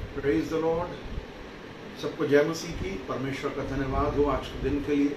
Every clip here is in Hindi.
Praise the Lord. सबको जय मसीह की। परमेश्वर का धन्यवाद हो आज के दिन के लिए।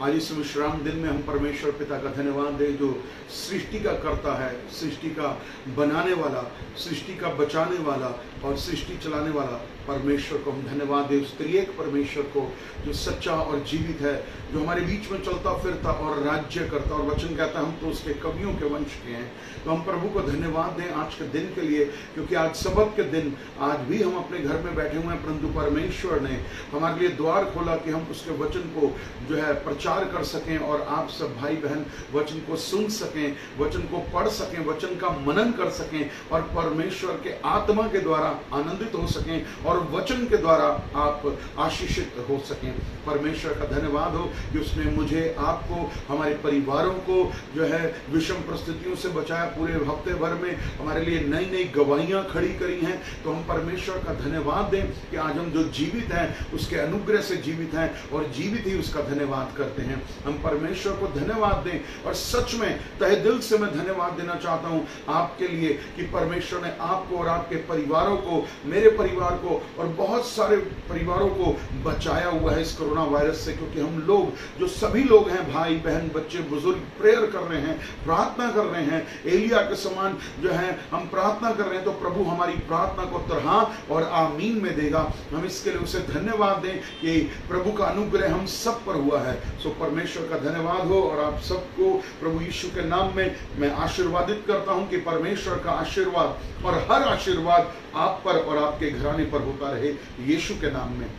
आज इस विश्राम दिन में हम परमेश्वर पिता का धन्यवाद दें जो सृष्टि का करता है, सृष्टि का बनाने वाला, सृष्टि का बचाने वाला और सृष्टि चलाने वाला परमेश्वर को हम धन्यवाद दें। उस त्रिएक परमेश्वर को जो सच्चा और जीवित है, जो हमारे बीच में चलता फिरता और राज्य करता, और वचन कहता है हम तो उसके कवियों के वंश के हैं। तो हम प्रभु को धन्यवाद दें आज के दिन के लिए, क्योंकि आज सबत के दिन आज भी हम अपने घर में बैठे हुए हैं, परंतु परमेश्वर ने हमारे लिए द्वार खोला कि हम उसके वचन को जो है प्रचार कर सकें और आप सब भाई बहन वचन को सुन सकें, वचन को पढ़ सकें, वचन का मनन कर सकें और परमेश्वर के आत्मा के द्वारा आनंदित हो सकें और वचन के द्वारा आप आशीषित हो सकें। परमेश्वर का धन्यवाद हो कि उसने मुझे, आपको, हमारे परिवारों को जो है विषम परिस्थितियों से बचाया। पूरे हफ्ते भर में हमारे लिए नई नई गवाहियां खड़ी करी हैं। तो हम परमेश्वर का धन्यवाद दें कि आज हम जो जीवित हैं उसके अनुग्रह से जीवित हैं और जीवित ही उसका धन्यवाद करते हैं। हम परमेश्वर को धन्यवाद दें और सच में तहे दिल से मैं धन्यवाद देना चाहता हूं आपके लिए कि परमेश्वर ने आपको और आपके परिवारों को, मेरे परिवार को और बहुत सारे परिवारों को बचाया हुआ है इस कोरोना वायरस से। क्योंकि हम लोग, जो सभी लोग हैं, भाई बहन बच्चे बुजुर्ग, प्रेयर कर रहे हैं, प्रार्थना कर रहे हैं, एलिया के समान जो है हम प्रार्थना कर रहे हैं। तो प्रभु हमारी प्रार्थना को तरहा और आमीन में देगा। हम इसके लिए उसे धन्यवाद दें कि प्रभु का अनुग्रह हम सब पर हुआ है। सो परमेश्वर का धन्यवाद हो। और आप सबको प्रभु यीशु के नाम में मैं आशीर्वादित करता हूं कि परमेश्वर का आशीर्वाद और हर आशीर्वाद आप पर और आपके घराने पर होता रहे यीशु के नाम में।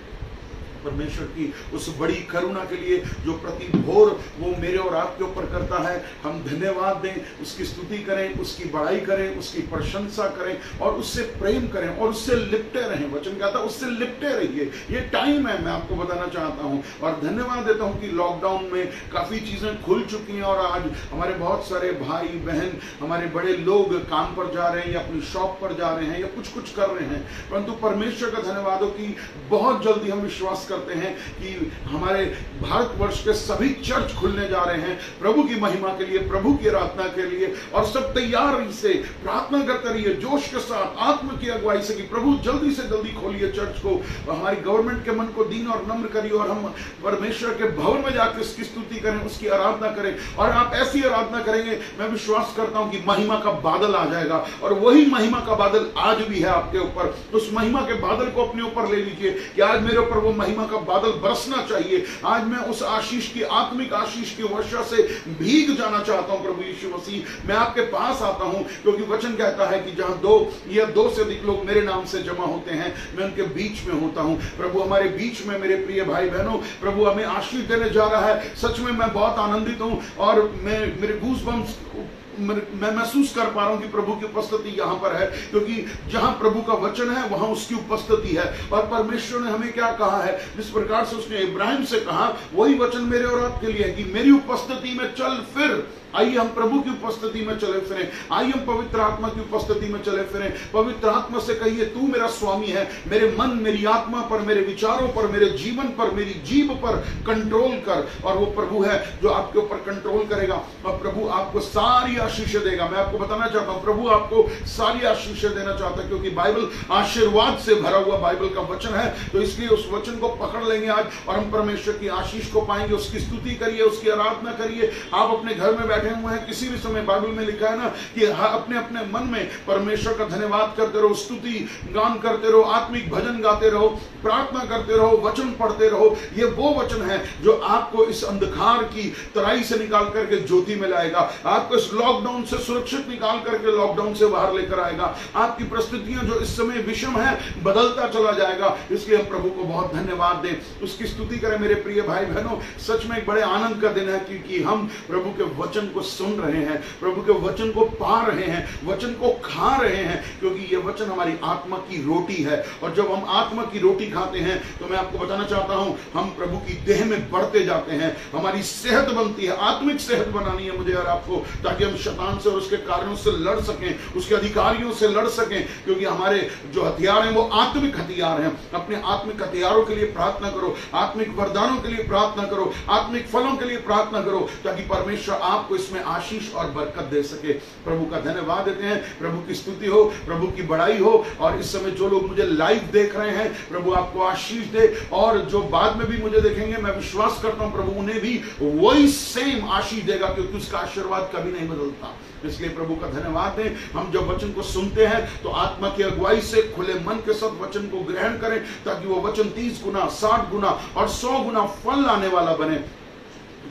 परमेश्वर की उस बड़ी करुणा के लिए जो प्रति भोर वो मेरे और आपके ऊपर करता है, हम धन्यवाद दें, उसकी स्तुति करें, उसकी बड़ाई करें, उसकी प्रशंसा करें और उससे प्रेम करें और उससे लिपटे रहें। वचन कहता है उससे लिपटे रहिए। ये टाइम है, मैं आपको बताना चाहता हूं। और धन्यवाद देता हूं कि लॉकडाउन में काफी चीजें खुल चुकी हैं और आज हमारे बहुत सारे भाई बहन, हमारे बड़े लोग काम पर जा रहे हैं या अपनी शॉप पर जा रहे हैं या कुछ कुछ कर रहे हैं। परंतु परमेश्वर का धन्यवाद हो कि बहुत जल्दी हम विश्वास करते हैं कि हमारे भारतवर्ष के सभी चर्च खुलने जा रहे हैं प्रभु की महिमा के लिए, प्रभु की आराधना के लिए। और सब तैयारी से प्रार्थना करते रहिए, जोश के साथ, आत्मा की अगुवाई से कि प्रभु जल्दी से जल्दी खोलिए चर्च को। हमारी गवर्नमेंट के मन को दीन और नम्र करिए और हम परमेश्वर के भवन में जाकर उसकी स्तुति करें, उसकी आराधना करें। और आप ऐसी आराधना करेंगे, मैं विश्वास करता हूं कि महिमा का बादल आ जाएगा। और वही महिमा का बादल आज भी है आपके ऊपर। उस महिमा के बादल को अपने ऊपर ले लीजिए कि आज मेरे ऊपर वो महिमा का बादल बरसना चाहिए। आज मैं उस आशीष की, आत्मिक आशीष की वर्षा से भीग जाना चाहता हूं। प्रभु यीशु मसीह, मैं आपके पास आता हूं क्योंकि वचन कहता है कि जहां दो या दो से अधिक लोग मेरे नाम से जमा होते हैं, मैं उनके बीच में होता हूं। प्रभु हमारे बीच में, मेरे प्रिय भाई बहनों, प्रभु हमें आशीष देने जा रहा है। सच में मैं बहुत आनंदित हूं और मेरे गूज़बम्स मैं महसूस कर पा रहा हूं कि प्रभु की उपस्थिति यहां पर है, क्योंकि जहां प्रभु का वचन है वहां उसकी उपस्थिति है। और परमेश्वर ने हमें क्या कहा है, जिस प्रकार से उसने इब्राहिम से कहा, वही वचन मेरे और आपके लिए है कि मेरी उपस्थिति में चल फिर। आइए हम प्रभु की उपस्थिति में चले फिरें, आइए हम पवित्र आत्मा की उपस्थिति में चले फिरें। पवित्र आत्मा से कहिए, तू मेरा स्वामी है, मेरे मन, मेरी आत्मा पर, मेरे विचारों पर, मेरे जीवन पर, मेरी जीभ पर कंट्रोल कर। और वो प्रभु है जो आपके ऊपर कंट्रोल करेगा और प्रभु आपको सारी आशीष देगा। मैं आपको बताना चाहता हूं, प्रभु आपको सारी आशीष देना चाहता है, क्योंकि बाइबल आशीर्वाद से भरा हुआ बाइबल का वचन है। तो इसलिए उस वचन को पकड़ लेंगे आज और हम परमेश्वर की आशीष को पाएंगे। उसकी स्तुति करिए, उसकी आराधना करिए। आप अपने घर में हुए हैं, किसी भी समय बाइबल में लिखा है ना कि अपने अपने मन में परमेश्वर का धन्यवाद करते रहो, स्तुति गान करते रहो, आत्मिक भजन गाते रहो, प्रार्थना करते रहो, वचन पढ़ते रहो। ये वो वचन है जो आपको इस अंधकार की तराई से निकाल करके ज्योति में लाएगा, आपको इस लॉकडाउन से सुरक्षित निकाल करके लॉकडाउन से बाहर लेकर आएगा। आपकी परिस्थितियां जो इस समय विषम है, बदलता चला जाएगा। इसलिए हम प्रभु को बहुत धन्यवाद दें, उसकी स्तुति करें। मेरे प्रिय भाई बहनों, सच में एक बड़े आनंद का दिन है क्योंकि हम प्रभु के वचन को सुन रहे हैं, प्रभु के वचन को पा रहे हैं, वचन को खा रहे हैं, क्योंकि ये वचन हमारी आत्मा की रोटी है। और जब हम आत्मा की रोटी खाते हैं तो मैं आपको बताना चाहता हूं, हम प्रभु की देह में बढ़ते जाते हैं, हमारी सेहत बनती है। आत्मिक सेहत बनानी है मुझे और आपको, ताकि हम शैतान से और उसके कार्यों से लड़ सकें, उसके अधिकारियों से लड़ सकें। क्योंकि हमारे जो हथियार हैं वो आत्मिक हथियार हैं। अपने आत्मिक हथियारों के लिए प्रार्थना करो, आत्मिक वरदानों के लिए प्रार्थना करो, आत्मिक फलों के लिए प्रार्थना करो, ताकि परमेश्वर आपको इसमें आशीष और बरकत दे सके। प्रभु का धन्यवाद देते हैं, प्रभु की स्तुति हो, प्रभु की बड़ाई हो। और इस समय जो लोग मुझे लाइव देख रहे हैं प्रभु आपको आशीष दे, और जो बाद में भी मुझे देखेंगे मैं विश्वास करता हूं प्रभु उन्हें भी वही सेम आशीष देगा, क्योंकि उसका आशीर्वाद कभी नहीं बदलता। इसलिए प्रभु का धन्यवाद दें। हम जब वचन को सुनते हैं तो आत्मा की अगुवाई से खुले मन के साथ वचन को ग्रहण करें, ताकि वो वचन 30 गुना 60 गुना और 100 गुना फल लाने वाला बने,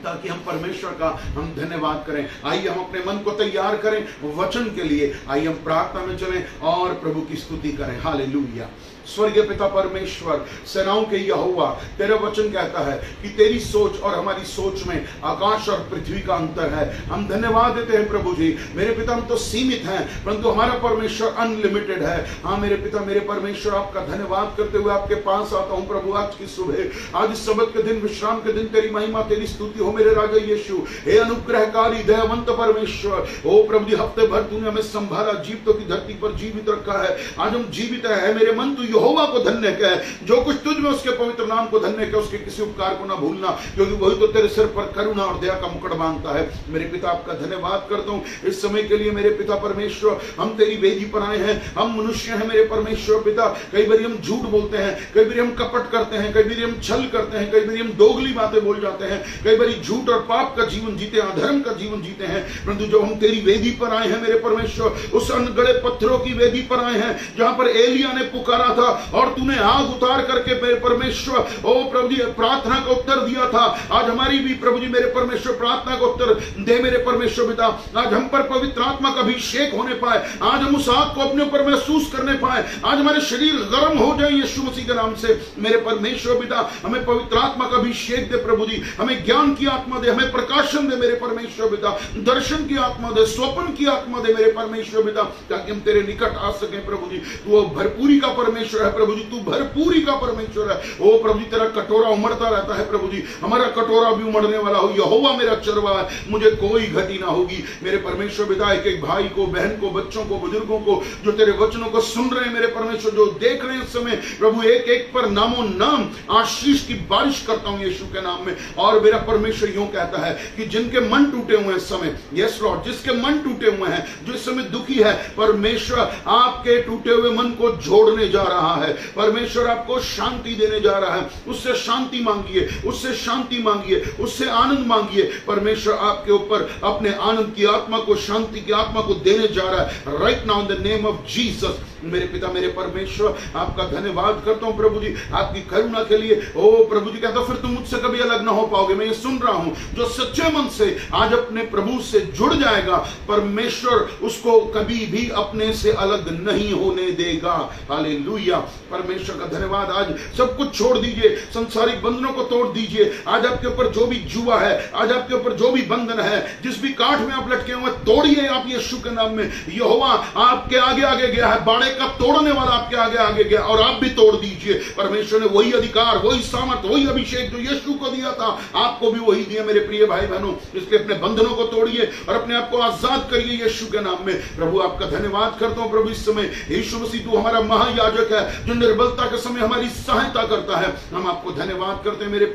ताकि हम परमेश्वर का हम धन्यवाद करें। आइए हम अपने मन को तैयार करें वचन के लिए। आइए हम प्रार्थना में चलें और प्रभु की स्तुति करें। हालेलुया। स्वर्गीय पिता परमेश्वर, सेनाओं के यहोवा, तेरा वचन कहता है कि तेरी सोच और हमारी सोच में आकाश और पृथ्वी का अंतर है। हम धन्यवाद देते हैं प्रभु जी। मेरे पिता, हम तो सीमित हैं, परंतु हमारा परमेश्वर अनलिमिटेड है। हाँ मेरे पिता, मेरे परमेश्वर, आपका धन्यवाद करते हुए आपके पास आता हूं प्रभु। आज की सुबह, आज इस सब्त के दिन, विश्राम के दिन, तेरी महिमा तेरी स्तुति हो मेरे राजा यीशु। हे अनुग्रहकारी दयावंत परमेश्वर, ओ प्रभु जी, हफ्ते भर तूने हमें संभाला, जीवितों की धरती पर जीवित रखा है। आज हम जीवित है। मेरे मन तू यहोवा को धन्य कह, जो कुछ तुझ में उसके पवित्र नाम को धन्य कह, उसके किसी उपकार को ना भूलना, क्योंकि वही तो तेरे सिर पर करुणा और दया का मुकुट बांधता है। मेरे पिता, आपका धन्यवाद करता हूं इस समय के लिए। मेरे पिता परमेश्वर, हम तेरी वेदी पर आए हैं। हम मनुष्य हैं मेरे परमेश्वर पिता, कई बार हम झूठ बोलते हैं, कई बार हम कपट करते हैं, कई बार हम छल करते हैं, कई बार हम दोगली बातें बोल जाते हैं, कई बार झूठ और पाप का जीवन जीते हैं, अधर्म का जीवन जीते हैं। परंतु जब हम तेरी वेदी पर आए हैं मेरे परमेश्वर, उस अनगढ़े पत्थरों की वेदी पर आए हैं जहां पर एलिया ने पुकारा था और तूने आग उतार करके मेरे परमेश्वर ओ प्रभु जी प्रार्थना का उत्तर दिया था। आज हमारी भी प्रभु जी मेरे परमेश्वर प्रार्थना का उत्तर दे मेरे परमेश्वर पिता। आज हम पर पवित्र आत्मा का अभिषेक होने पाए, आज हम उस आग को अपने ऊपर महसूस करने पाए, आज हमारे शरीर गर्म हो जाए यीशु मसीह के नाम से। मेरे परमेश्वर पिता, हमें पवित्र आत्मा का अभिषेक दे प्रभु जी, हमें ज्ञान की आत्मा दे, हमें प्रकाशन दे मेरे परमेश्वर पिता, दर्शन की आत्मा दे, स्वप्न की आत्मा दे मेरे परमेश्वर पिता, ताकि हम तेरे निकट आ सके प्रभु जी। तू भरपूरी का परमेश्वर है प्रभु जी, तू भरपूरी का परमेश्वर है। ओ प्रभु जी, तेरा कटोरा उमड़ता रहता है प्रभु जी, हमारा कटोरा भी उमड़ने वाला हो। यहोवा मेरा चरवाहा है, मुझे कोई घटी ना होगी। मेरे परमेश्वर पिता, एक एक भाई को, बहन को, बच्चों को, बुजुर्गों को जो तेरे वचनों को सुन रहे हैं मेरे परमेश्वर, जो देख रहे हैं इस समय प्रभु, एक एक पर नामों नाम आशीष की बारिश करता हूं यीशु के नाम में। और मेरा परमेश्वर यूं कहता है कि जिनके मन टूटे हुए हैं इस समय, यस लॉर्ड, जिसके मन टूटे हुए हैं, जो इस समय दुखी है, परमेश्वर आपके टूटे हुए मन को जोड़ने जा रहा है। परमेश्वर आपको शांति देने जा रहा है। उससे शांति मांगिए, उससे शांति मांगिए, उससे आनंद मांगिए। परमेश्वर आपके ऊपर अपने आनंद की आत्मा को, शांति की आत्मा को देने जा रहा है right now in the name of Jesus. मेरे पिता, मेरे परमेश्वर, आपका धन्यवाद करता हूं प्रभु जी आपकी करुणा के लिए। ओ प्रभु जी, कहता फिर तुम मुझसे कभी अलग ना हो पाओगे। मैं ये सुन रहा हूं, जो सच्चे मन से आज अपने प्रभु से जुड़ जाएगा, परमेश्वर उसको कभी भी अपने से अलग नहीं होने देगा। हालेलुया। परमेश्वर का धन्यवाद। आज सब कुछ छोड़ दीजिए, संसारिक बंधनों को तोड़ दीजिए। आज आपके ऊपर जो भी जुआ है, आज आपके ऊपर जो भी बंधन है, जिस भी काठ में आप लटके हुए, तोड़िए आप यीशु के नाम में। यहोवा आपके आगे आगे गया है, बाड़े का तोड़ने वाला आपके आगे आगे गया, और आप भी तोड़ दीजिए। परमेश्वर ने वही अधिकार, वही सामर्थ, वही अभिषेक जो यीशु को दिया था, आपको भी वही दिया मेरे प्रिय भाई बहनों। इसलिए अपने बंधनों को तोड़िए और अपने आप को आजाद करिए यीशु के नाम में। प्रभु आपका धन्यवाद करता हूं प्रभु। इस समय यीशु मसीह तू हमारा महायाजक है, जो निर्बलता के समय हमारी सहायता करता है। हम आपको धन्यवाद करते हैं मेरे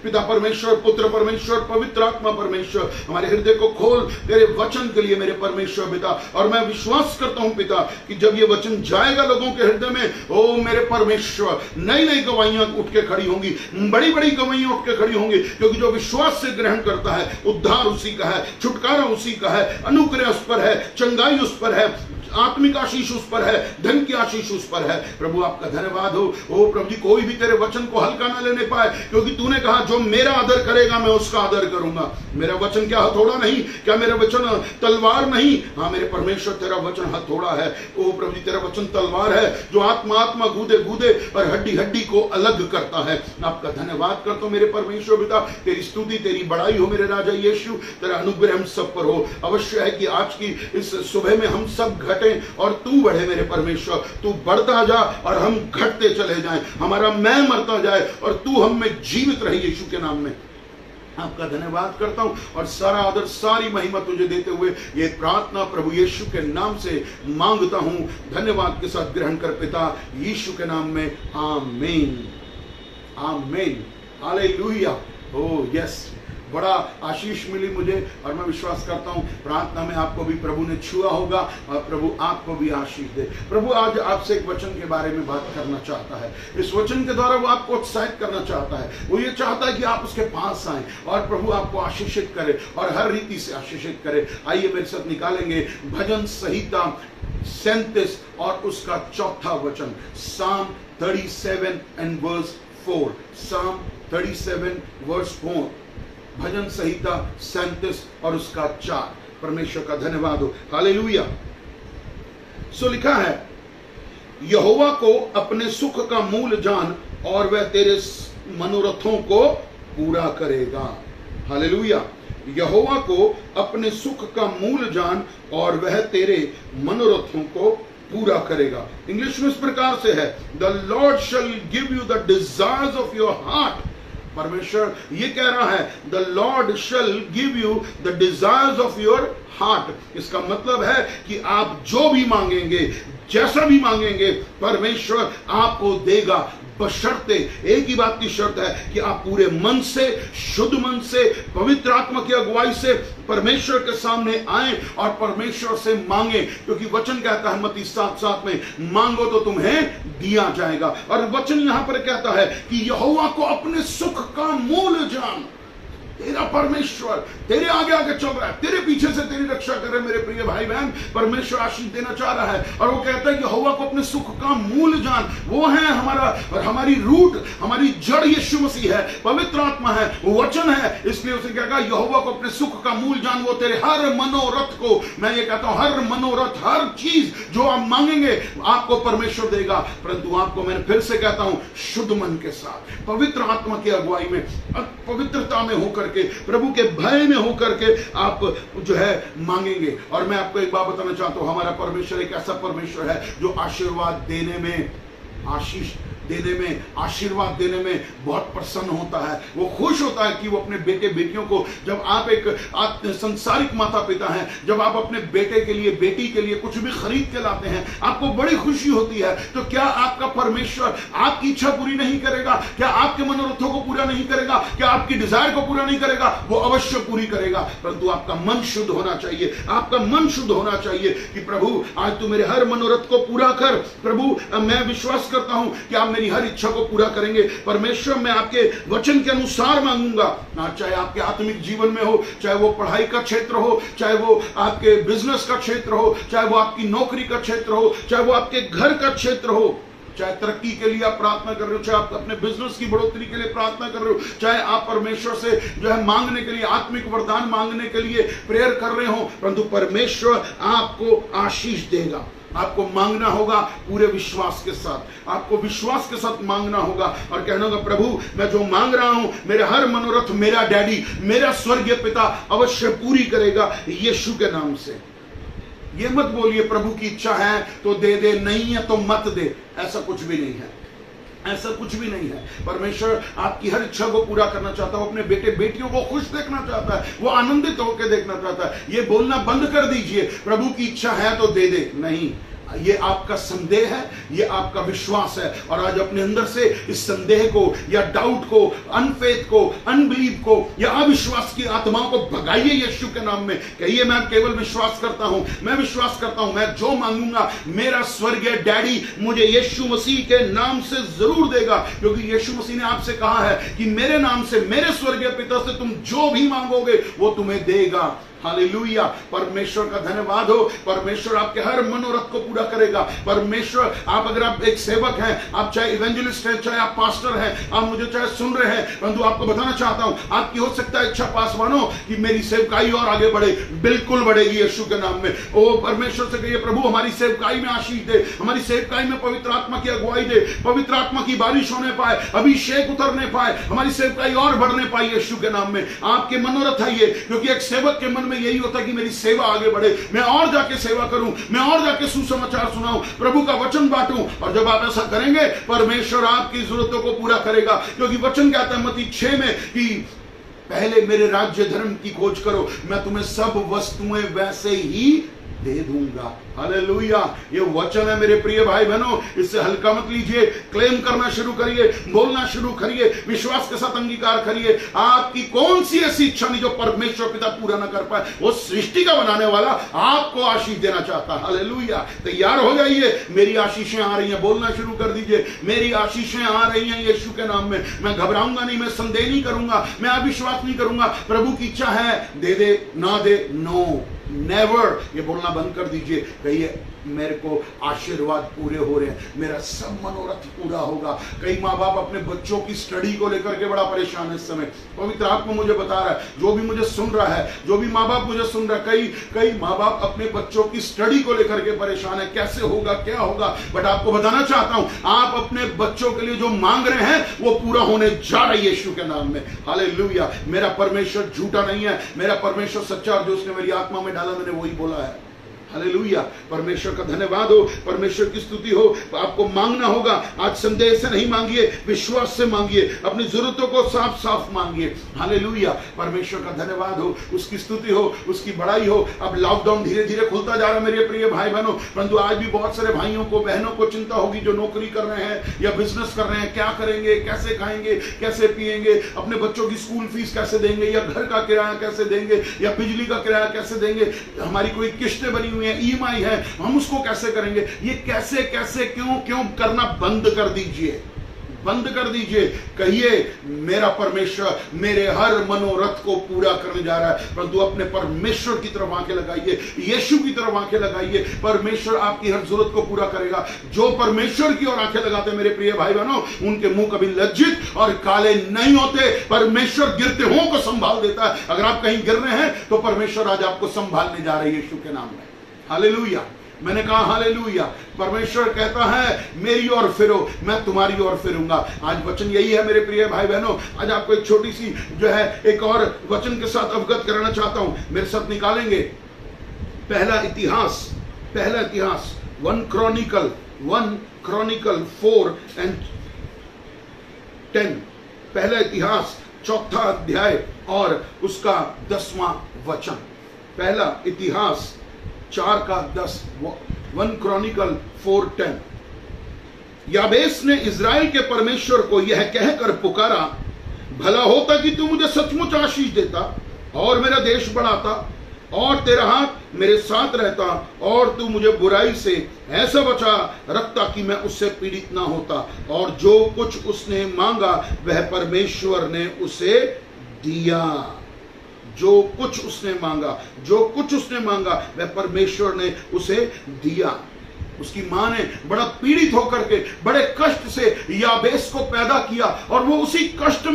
पिता परमेश्वर, पुत्र परमेश्वर, पवित्र आत्मा परमेश्वर। हमारे हृदय को खोल तेरे वचन के लिए मेरे परमेश्वर पिता। और मैं विश्वास करता हूं पिता कि जब ये वचन जाएगा लोगों के हृदय में, ओ मेरे परमेश्वर, नई नई गवाहियां उठ के खड़ी होंगी, बड़ी बड़ी गवाहियां उठ के खड़ी होंगी। क्योंकि जो विश्वास से ग्रहण करता है, उद्धार उसी का है, छुटकारा उसी का है, अनुग्रह उस पर है, चंगाई उस पर है, आत्मिक आशीष उस पर है, धन की आशीष उस पर है। प्रभु आपका धन्यवाद हो। ओ प्रभु जी, कोई भी तेरे वचन को हल्का ना लेने पाए, क्योंकि तूने कहा जो मेरा आदर करेगा मैं उसका आदर करूंगा। मेरा वचन क्या हथौड़ा नहीं? क्या मेरा वचन तलवार नहीं? हाँ मेरे परमेश्वर, तेरा वचन हथौड़ा है। ओ प्रभु जी, तेरा वचन तलवार है, जो आत्मा आत्मा, गूदे गूदे और हड्डी हड्डी को अलग करता है। आपका धन्यवाद करता हूं मेरे परमेश्वर पिता। तेरी स्तुति, तेरी बड़ाई हो मेरे राजा यीशु। तेरा अनुग्रह हम सब पर हो। अवश्य है कि आज की इस सुबह में हम सब घटे और तू बढ़े मेरे परमेश्वर। तू बढ़ता जा और हम घटते चले जाएं। हमारा मैं मरता जाए और तू हम में जीवित रहे यीशु के नाम में। आपका धन्यवाद करता हूं और सारा आदर, सारी महिमा तुझे देते हुए ये प्रार्थना प्रभु यीशु के नाम से मांगता हूं। धन्यवाद के साथ ग्रहण कर पिता यीशु के नाम में। आमीन, आमीन, हालेलुया। ओह यस, बड़ा आशीष मिली मुझे, और मैं विश्वास करता हूं प्रार्थना में आपको भी प्रभु ने छुआ होगा और प्रभु आपको भी आशीष दे। प्रभु आज आपसे एक वचन के बारे में बात करना चाहता है। इस वचन के द्वारा वो आपको उत्साहित करना चाहता है। वो ये चाहता है कि आप उसके पास आए और प्रभु आपको आशीषित करे और हर रीति से आशीषित करे। आइए मेरे साथ निकालेंगे भजन संहिता 37 और उसका चौथा वचन, Psalm 37 and verse 4। Psalm 37 verse 4, भजन संहिता 37 और उसका 4। परमेश्वर का धन्यवाद हो, हालेलुया। सो लिखा है, यहोवा को अपने सुख का मूल जान और वह तेरे मनोरथों को पूरा करेगा। हालेलुया। यहोवा को अपने सुख का मूल जान और वह तेरे मनोरथों को पूरा करेगा। इंग्लिश में इस प्रकार से है, the Lord shell give you the desires of your heart. परमेश्वर ये कह रहा है, the Lord shell give you the desires of your heart. इसका मतलब है कि आप जो भी मांगेंगे, जैसा भी मांगेंगे, परमेश्वर आपको देगा, बशर्ते एक ही बात की शर्त है कि आप पूरे मन से, शुद्ध मन से, पवित्र आत्मा की अगुवाई से परमेश्वर के सामने आए और परमेश्वर से मांगे, क्योंकि वचन कहता है मत्ती 7:7 में, मांगो तो तुम्हें दिया जाएगा। और वचन यहां पर कहता है कि यहोवा को अपने सुख का मूल जान। तेरा परमेश्वर तेरे आगे आगे चल रहा है, तेरे पीछे से तेरी रक्षा कर रहे। मेरे प्रिय भाई बहन, परमेश्वर आशीष देना चाह रहा है और वो कहता है कि यहोवा को अपने सुख का मूल जान। वो है हमारा और हमारी रूट, हमारी जड़ यीशु मसीह है, पवित्र आत्मा है, वो वचन है। इसलिए उसे क्या कहा, यहोवा को अपने सुख का मूल जान, वो तेरे हर मनोरथ को, मैं ये कहता हूं हर मनोरथ, हर चीज जो आप मांगेंगे आपको परमेश्वर देगा। परंतु आपको मैं फिर से कहता हूं, शुद्ध मन के साथ, पवित्र आत्मा की अगुवाई में, पवित्रता में होकर के, प्रभु के भय में होकर के आप जो है मांगेंगे। और मैं आपको एक बात बताना चाहता हूं, हमारा परमेश्वर एक ऐसा परमेश्वर है जो आशीर्वाद देने में, आशीष देने में, आशीर्वाद देने में बहुत प्रसन्न होता है। वो खुश होता है कि वो अपने बेटे बेटियों को, जब आप एक संसारिक माता पिता हैं, जब आप अपने बेटे के लिए, बेटी के लिए कुछ भी खरीद के लाते हैं, आपको बड़ी खुशी होती है। तो क्या आपका परमेश्वर आपकी इच्छा पूरी नहीं करेगा? क्या आपके मनोरथों को पूरा नहीं करेगा? क्या आपकी डिजायर को पूरा नहीं करेगा? वो अवश्य पूरी करेगा, परंतु आपका मन शुद्ध होना चाहिए। आपका मन शुद्ध होना चाहिए कि प्रभु आज तू मेरे हर मनोरथ को पूरा कर। प्रभु मैं विश्वास करता हूं कि आप मेरी हर इच्छा को पूरा करेंगे। परमेश्वर मैं आपके वचन के अनुसार मांगूंगा, ना चाहे आपके आत्मिक जीवन में हो, चाहे वो पढ़ाई का क्षेत्र हो, चाहे वो आपके बिजनेस का क्षेत्र हो, चाहे वो आपकी नौकरी का क्षेत्र हो, चाहे वो आपके घर का क्षेत्र हो, चाहे तरक्की के लिए आप प्रार्थना कर रहे हो, चाहे आप अपने बिजनेस की बढ़ोतरी के लिए प्रार्थना कर रहे हो, चाहे आप परमेश्वर से जो है मांगने के लिए, आत्मिक वरदान मांगने के लिए प्रेयर कर रहे हो, परंतु परमेश्वर आपको आशीष देगा। आपको मांगना होगा पूरे विश्वास के साथ, आपको विश्वास के साथ मांगना होगा और कहना होगा, प्रभु मैं जो मांग रहा हूं, मेरे हर मनोरथ मेरा डैडी, मेरा स्वर्गीय पिता अवश्य पूरी करेगा यीशु के नाम से। ये मत बोलिए प्रभु की इच्छा है तो दे दे, नहीं है तो मत दे, ऐसा कुछ भी नहीं है, ऐसा कुछ भी नहीं है। परमेश्वर आपकी हर इच्छा को पूरा करना चाहता है, अपने बेटे बेटियों को खुश देखना चाहता है, वो आनंदित होकर देखना चाहता है। ये बोलना बंद कर दीजिए प्रभु की इच्छा है तो दे दे, नहीं, ये आपका संदेह है, ये आपका विश्वास है। और आज अपने अंदर से इस संदेह को या डाउट को, अनफेथ को, अनबिलीव को या अविश्वास की आत्माओं को भगाइए यीशु के नाम में। कहिए मैं केवल विश्वास करता हूं, मैं विश्वास करता हूं, मैं जो मांगूंगा मेरा स्वर्गीय डैडी मुझे यीशु मसीह के नाम से जरूर देगा, क्योंकि यीशु मसीह ने आपसे कहा है कि मेरे नाम से, मेरे स्वर्गीय पिता से तुम जो भी मांगोगे वो तुम्हें देगा। हालेलुया, परमेश्वर का धन्यवाद हो। परमेश्वर आपके हर मनोरथ को पूरा करेगा। परमेश्वर, आप अगर आप एक सेवक हैं, आप चाहे इवेंजलिस्ट हैं, चाहे आप पास्टर हैं, आप मुझे चाहे सुन रहे हैं, परंतु आपको बताना चाहता हूं, आपकी हो सकता है इच्छा पासवानों कि मेरी सेवकाई और आगे बढ़े, बिल्कुल बढ़ेगी यीशु के नाम में। ओ परमेश्वर से कहिए, प्रभु हमारी सेवकाई में आशीष दे, हमारी सेवकाई में पवित्र आत्मा की अगुवाई दे, पवित्र आत्मा की बारिश होने पाए, अभिषेक उतरने पाए, हमारी सेवकाई और बढ़ने पाए यीशु के नाम में। आपके मनोरथ है ये, क्योंकि एक सेवक के मन में यही होता है कि मेरी सेवा आगे बढ़े, मैं और जाके सेवा करूं, मैं और जाके सुसमाचार सुनाऊं, प्रभु का वचन बांटूं। और जब आप ऐसा करेंगे, परमेश्वर आपकी जरूरतों को पूरा करेगा, क्योंकि वचन कहता है मत्ती 6 में कि पहले मेरे राज्य धर्म की खोज करो, मैं तुम्हें सब वस्तुएं वैसे ही दे दूंगा। हालेलुया। ये वचन है मेरे प्रिय भाई बहनों, इससे हल्का मत लीजिए। क्लेम करना शुरू करिए, बोलना शुरू करिए, विश्वास के साथ अंगीकार करिए। आपकी कौन सी ऐसी इच्छा नहीं जो परमेश्वर पिता पूरा ना कर पाए। वो सृष्टि का बनाने वाला आपको आशीष देना चाहता है। हालेलुया। तैयार हो जाइए, मेरी आशीषें आ रही हैं। बोलना शुरू कर दीजिए, मेरी आशीषें आ रही हैं यीशु के नाम में। मैं घबराऊंगा नहीं, मैं संदेह नहीं करूंगा, मैं अविश्वास नहीं करूंगा। प्रभु की इच्छा है, दे दे ना दे, नो नेवर, ये बोलना बंद कर दीजिए। कहिए मेरे को आशीर्वाद पूरे हो रहे हैं, मेरा सब मनोरथ पूरा होगा। कई माँ बाप अपने बच्चों की स्टडी को लेकर के बड़ा परेशान है इस समय। पवित्र आत्मा मुझे बता रहा है, जो भी मुझे सुन रहा है, जो भी माँ बाप मुझे सुन रहा है, कई माँ बाप अपने बच्चों की स्टडी को लेकर के परेशान है, कैसे होगा, क्या होगा। बट आपको बताना चाहता हूं, आप अपने बच्चों के लिए जो मांग रहे हैं वो पूरा होने जा रहा है यीशु के नाम में। हालेलुया। मेरा परमेश्वर झूठा नहीं है, मेरा परमेश्वर सच्चा, और जो उसने मेरी आत्मा में डाला मैंने वही बोला है। हालेलुया। परमेश्वर का धन्यवाद हो, परमेश्वर की स्तुति हो। आपको मांगना होगा, आज संदेह से नहीं मांगिए, विश्वास से मांगिए, अपनी जरूरतों को साफ साफ मांगिए। हालेलुया। परमेश्वर का धन्यवाद हो, उसकी स्तुति हो, उसकी बड़ाई हो। अब लॉकडाउन धीरे धीरे खुलता जा रहा है मेरे प्रिय भाई बहनों, परंतु आज भी बहुत सारे भाइयों को बहनों को चिंता होगी जो नौकरी कर रहे हैं या बिजनेस कर रहे हैं। क्या करेंगे, कैसे खाएंगे, कैसे पिएंगे, अपने बच्चों की स्कूल फीस कैसे देंगे, या घर का किराया कैसे देंगे, या बिजली का किराया कैसे देंगे, हमारी कोई किस्तें बनी ईएमआई है, हम उसको कैसे करेंगे। ये कैसे कैसे क्यों करना बंद कर दीजिए, बंद कर दीजिए। कहिए मेरा परमेश्वर मेरे हर मनोरथ को पूरा करने जा रहा है। परंतु अपने परमेश्वर की तरफ आंखें लगाइए, यीशु की तरफ आंखें लगाइए। परमेश्वर आपकी हर जरूरत को पूरा करेगा। जो परमेश्वर की ओर आंखें लगाते हैं मेरे प्रिय भाई बहनों, उनके मुंह कभी लज्जित और काले नहीं होते। परमेश्वर गिरते हुओं को संभाल देता है। अगर आप कहीं गिर रहे हैं तो परमेश्वर आज आपको संभालने जा रहे हैं यीशु के नाम में। हालेलुया। मैंने कहा हालेलुया। परमेश्वर कहता है मेरी ओर फिरो, मैं तुम्हारी ओर फिरूंगा। आज वचन यही है मेरे प्रिय भाई बहनों। आज आपको एक छोटी सी जो है एक और वचन के साथ अवगत कराना चाहता हूं। मेरे साथ निकालेंगे पहला इतिहास 1 क्रॉनिकल 4:10। पहला इतिहास 4 अध्याय और उसका 10वां वचन। पहला इतिहास 4:10, 1 क्रॉनिकल 4:10। याबेस ने इज़राइल के परमेश्वर को यह कहकर पुकारा, भला होता कि तू मुझे सचमुच आशीष देता और मेरा देश बढ़ाता और तेरा हाथ मेरे साथ रहता और तू मुझे बुराई से ऐसा बचा रखता कि मैं उससे पीड़ित ना होता। और जो कुछ उसने मांगा वह परमेश्वर ने उसे दिया। जो कुछ उसने मांगा वह परमेश्वर ने उसे दिया। उसकी मां ने बड़ा पीड़ित होकर के बड़े कष्ट से याबेस को पैदा किया और वो उसी कष्ट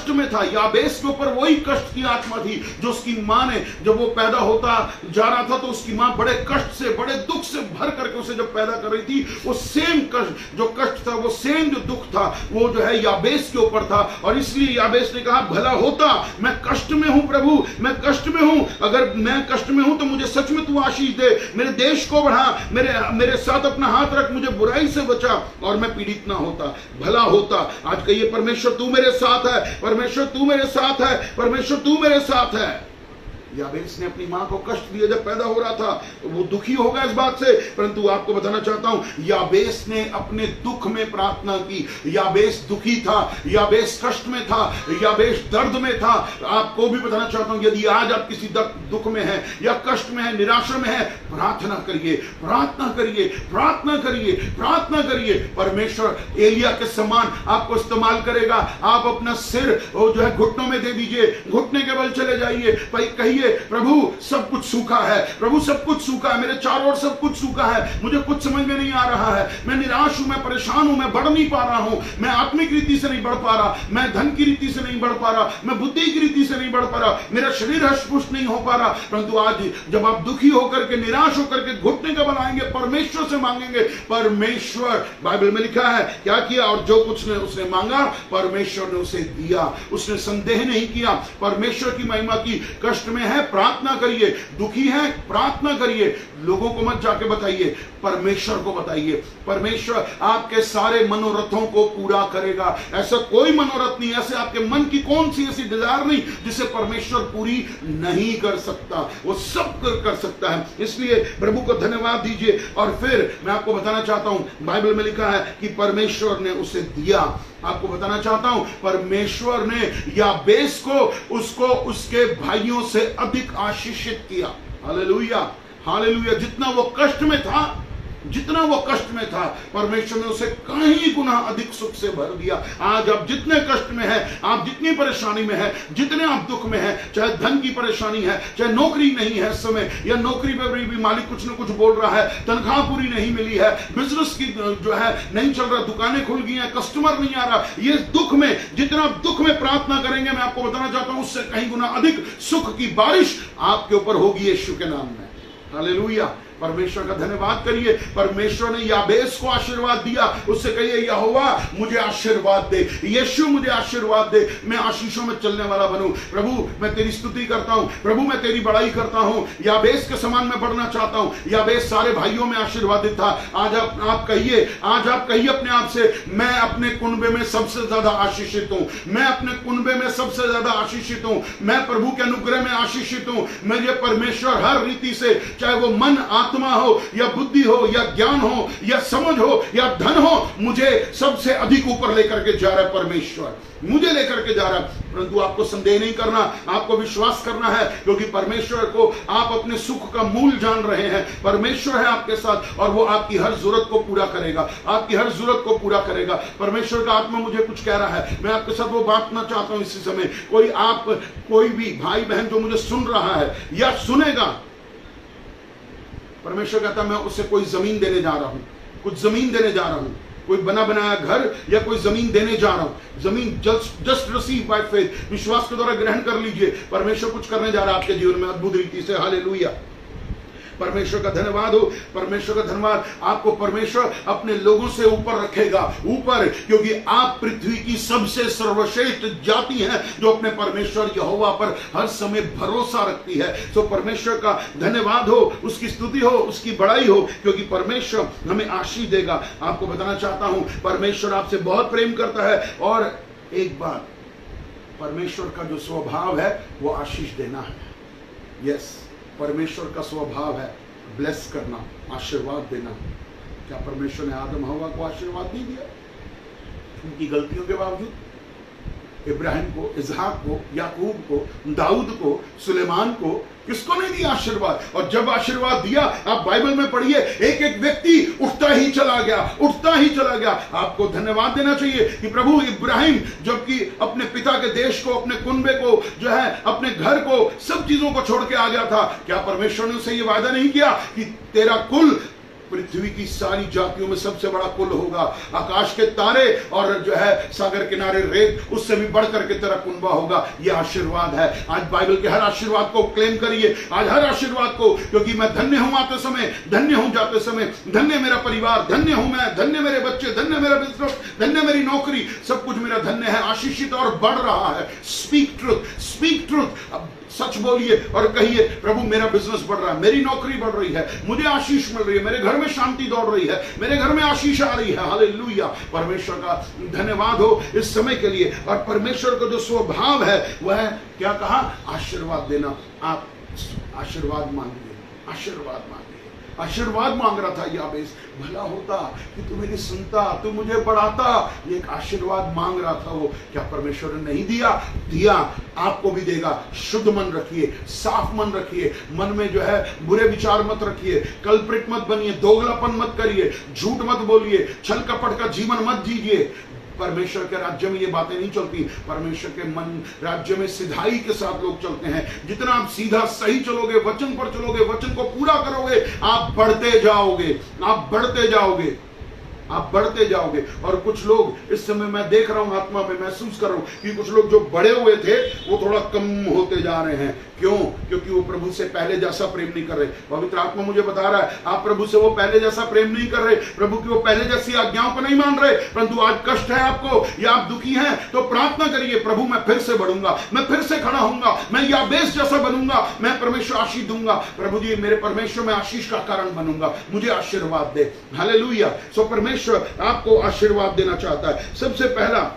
में था। याबेस के ऊपर वही कष्ट की आत्मा थी जो उसकी मां ने, जब वो पैदा होता जा रहा था तो उसकी मां बड़े कष्ट से, बड़े दुख से भर करके उसे जब पैदा कर रही थी, वो सेम कष्ट जो कष्ट था, वो सेम जो दुख था, वो जो है याबेस के ऊपर था। और इसलिए याबेस ने कहा, भला होता, मैं कष्ट में हूं प्रभु, मैं कष्ट में हूं, अगर मैं कष्ट में हूं तो मुझे सच में तू आशीष दे, मेरे देश को बढ़ा, मेरे साथ अपना हाथ रख, मुझे बुराई से बचा और मैं पीड़ित ना होता। भला होता। आज कहिए परमेश्वर तू मेरे साथ है, परमेश्वर तू मेरे साथ है, परमेश्वर तू मेरे साथ है। याबेस ने अपनी मां को कष्ट दिया जब पैदा हो रहा था, वो दुखी होगा इस बात से, परंतु आपको बताना चाहता हूं याबेस ने अपने दुख में प्रार्थना की। याबेस दुखी था, याबेस कष्ट में था, याबेस दर्द में था। आपको भी बताना चाहता हूं, यदि आज आप किसी दुख में है या कष्ट में है, निराशा में है, प्रार्थना करिए, प्रार्थना करिए, प्रार्थना करिए, प्रार्थना करिए। परमेश्वर एलिया के समान आपको इस्तेमाल करेगा। आप अपना सिर जो है घुटनों में दे दीजिए, घुटने के बल चले जाइए, कहिए प्रभु सब कुछ सूखा है, प्रभु सब कुछ सूखा है, मेरे चारों ओर सब कुछ सूखा है, मुझे कुछ समझ में नहीं आ रहा है, मैं निराश हूं, मैं परेशान हूं, मैं बढ़ नहीं पा रहा हूं, मैं आत्मिक रीति से नहीं बढ़ पा रहा, मैं धन की रीति से नहीं बढ़ पा रहा, मैं बुद्धि की रीति से नहीं बढ़ पा रहा, मेरा शरीर हष्ट-पुष्ट नहीं हो पा रहा। परंतु आज जब आप दुखी होकर के, निराश होकर के घुटने का बनाएंगे, परमेश्वर से मांगेंगे, परमेश्वर, बाइबल में लिखा है क्या किया, और जो कुछ उसने मांगा परमेश्वर ने उसे दिया। उसने संदेह नहीं किया, परमेश्वर की महिमा की। कष्ट में है, प्रार्थना करिए, दुखी है, प्रार्थना करिए, लोगों को मत जाके बताइए, परमेश्वर को बताइए, परमेश्वर आपके सारे मनोरथों को पूरा करेगा। ऐसा कोई मनोरथ नहीं, ऐसे आपके मन की कौन सी ऐसी डिजायर नहीं जिसे परमेश्वर पूरी नहीं कर सकता, वो सब कर सकता है। इसलिए प्रभु को धन्यवाद दीजिए। और फिर मैं आपको बताना चाहता हूं, बाइबल में लिखा है कि परमेश्वर ने उसे दिया। आपको बताना चाहता हूं, परमेश्वर ने याबेस को उसको उसके भाइयों से अधिक आशीषित किया। Hallelujah, hallelujah. जितना वो कष्ट में था, जितना वो कष्ट में था, परमेश्वर ने उसे कहीं गुना अधिक सुख से भर दिया। आज आप जितने कष्ट में हैं, आप जितनी परेशानी में हैं, जितने आप दुख में हैं, चाहे धन की परेशानी है, चाहे नौकरी नहीं है इस समय, या नौकरी पर भी मालिक कुछ न कुछ बोल रहा है, तनख्वाह पूरी नहीं मिली है, बिजनेस की जो है नहीं चल रहा, दुकानें खुल गई हैं, कस्टमर नहीं आ रहा, ये दुख में, जितना दुख में प्रार्थना करेंगे, मैं आपको बताना चाहता हूं उससे कहीं गुना अधिक सुख की बारिश आपके ऊपर होगी यीशु के नाम में। हालेलुया। परमेश्वर का धन्यवाद करिए। परमेश्वर ने याबेस को आशीर्वाद दिया, उससे कहिए यहोवा मुझे आशीर्वाद दे, यीशु मुझे आशीर्वाद दे, मैं आशीषों में चलने वाला बनूं। प्रभु मैं तेरी स्तुति करता हूं, प्रभु मैं तेरी बड़ाई करता हूं, याबेस के समान मैं बढ़ना चाहता हूं। याबेस सारे भाइयों में आशीर्वादित था। आज आप कहिए, आज आप कहिए अपने आप से, मैं अपने कुनबे में सबसे ज्यादा आशीषित हूं, मैं अपने कुनबे में सबसे ज्यादा आशीषित हूं, मैं प्रभु के अनुग्रह में आशीषित हूं। मुझे परमेश्वर हर रीति से, चाहे वो मन, आत्मा हो या बुद्धि हो या ज्ञान हो या समझ हो या धन हो, मुझे सबसे अधिक ऊपर लेकर के जा रहा है परमेश्वर, मुझे लेकर के जा रहा है। परंतु आपको संदेह नहीं करना, आपको विश्वास करना है, क्योंकि परमेश्वर को आप अपने सुख का मूल जान रहे हैं। परमेश्वर है आपके साथ और वो आपकी हर जरूरत को पूरा करेगा, आपकी हर जरूरत को पूरा करेगा। परमेश्वर का आत्मा मुझे कुछ कह रहा है, मैं आपके साथ वो बांटना चाहता हूं इसी समय। कोई भी भाई बहन जो मुझे सुन रहा है या सुनेगा, परमेश्वर कहता मैं उससे कोई जमीन देने जा रहा हूं, कुछ जमीन देने जा रहा हूं, कोई बना बनाया घर या कोई जमीन देने जा रहा हूं। जमीन जस्ट रिसीव बाय फेथ, विश्वास के द्वारा ग्रहण कर लीजिए। परमेश्वर कुछ करने जा रहा है आपके जीवन में अद्भुत रीति से। हालेलुया। परमेश्वर का धन्यवाद हो, परमेश्वर का धन्यवाद। आपको परमेश्वर अपने लोगों से ऊपर रखेगा, ऊपर, क्योंकि आप पृथ्वी की सबसे सर्वश्रेष्ठ जाति हैं जो अपने परमेश्वर यहोवा पर हर समय भरोसा रखती है। तो परमेश्वर का धन्यवाद हो, उसकी स्तुति हो, उसकी बड़ाई हो, क्योंकि परमेश्वर हमें आशीष देगा। आपको बताना चाहता हूं, परमेश्वर आपसे बहुत प्रेम करता है। और एक बात, परमेश्वर का जो स्वभाव है वो आशीष देना है। यस, परमेश्वर का स्वभाव है ब्लेस करना, आशीर्वाद देना। क्या परमेश्वर ने आदम हवा को आशीर्वाद नहीं दिया उनकी गलतियों के बावजूद? इब्राहिम को, इसहाक को, याकूब को, दाऊद को, सुलेमान को, किसको नहीं दिया आशीर्वाद? और जब आशीर्वाद दिया, आप बाइबल में पढ़िए, एक एक व्यक्ति उठता ही चला गया, उठता ही चला गया। आपको धन्यवाद देना चाहिए कि प्रभु, इब्राहिम जबकि अपने पिता के देश को, अपने कुनबे को, जो है अपने घर को, सब चीजों को छोड़ के आ गया था, क्या परमेश्वर ने उसे ये वादा नहीं किया कि तेरा कुल पृथ्वी की सारी जातियों में सबसे बड़ा कुल होगा, आकाश के तारे और जो है सागर किनारे रेत उससे भी बढ़कर के तेरा कुनबा होगा? यह आशीर्वाद है। आज बाइबल के हर आशीर्वाद को क्लेम करिए, आज हर आशीर्वाद को, क्योंकि मैं धन्य हूं आते समय, धन्य हूं जाते समय, धन्य मेरा परिवार, धन्य हूं मैं, धन्य मेरे बच्चे, धन्य मेरा बिजनेस, धन्य मेरी नौकरी, सब कुछ मेरा धन्य है, आशीषित और बढ़ रहा है। Speak truth, speak truth. सच बोलिए और कहिए, प्रभु मेरा बिजनेस बढ़ रहा है, मेरी नौकरी बढ़ रही है, मुझे आशीष मिल रही है, मेरे घर में शांति दौड़ रही है, मेरे घर में आशीष आ रही है। हालेलुया। परमेश्वर का धन्यवाद हो इस समय के लिए। और परमेश्वर का जो स्वभाव है वह क्या कहा? आशीर्वाद देना। आप आशीर्वाद मांगिए, आशीर्वाद मांगिए। आशीर्वाद मांग रहा था याबेस, भला होता कि तू मेरी सुनता, तू मुझे बढ़ाता। ये एक आशीर्वाद मांग रहा था वो। क्या परमेश्वर ने नहीं दिया? दिया, आपको भी देगा। शुद्ध मन रखिए, साफ मन रखिए, मन में जो है बुरे विचार मत रखिए, कल्प्रिट मत बनिए, दोगलापन मत करिए, झूठ मत बोलिए, छल कपट का जीवन मत जीजिए। परमेश्वर के राज्य में ये बातें नहीं चलती। परमेश्वर के मन राज्य में सिधाई के साथ लोग चलते हैं। जितना आप सीधा सही चलोगे, वचन पर चलोगे, वचन को पूरा करोगे, आप बढ़ते जाओगे, आप बढ़ते जाओगे। आप बढ़ते जाओगे। और कुछ लोग इस समय मैं देख रहा हूं, आत्मा में महसूस कर रहा हूं कि कुछ लोग जो बड़े हुए थे वो थोड़ा कम होते जा रहे हैं। क्यों? क्योंकि वो प्रभु से पहले जैसा प्रेम नहीं कर रहे। पवित्र आत्मा मुझे बता रहा है आप प्रभु से वो पहले जैसा प्रेम नहीं कर रहे, प्रभु की वो पहले जैसी आज्ञाओं को नहीं मान रहे। परंतु आज कष्ट है आपको या आप दुखी हैं तो प्रार्थना करिए, प्रभु मैं फिर से बढ़ूंगा, मैं फिर से खड़ा होऊंगा, मैं याबेस जैसा बनूंगा, मैं परमेश्वर आशीष दूंगा। प्रभु जी मेरे परमेश्वर मैं आशीष का कारण बनूंगा, मुझे आशीर्वाद दे। हालेलुया। सो परमेश्वर आपको आशीर्वाद देना चाहता है। सबसे पहला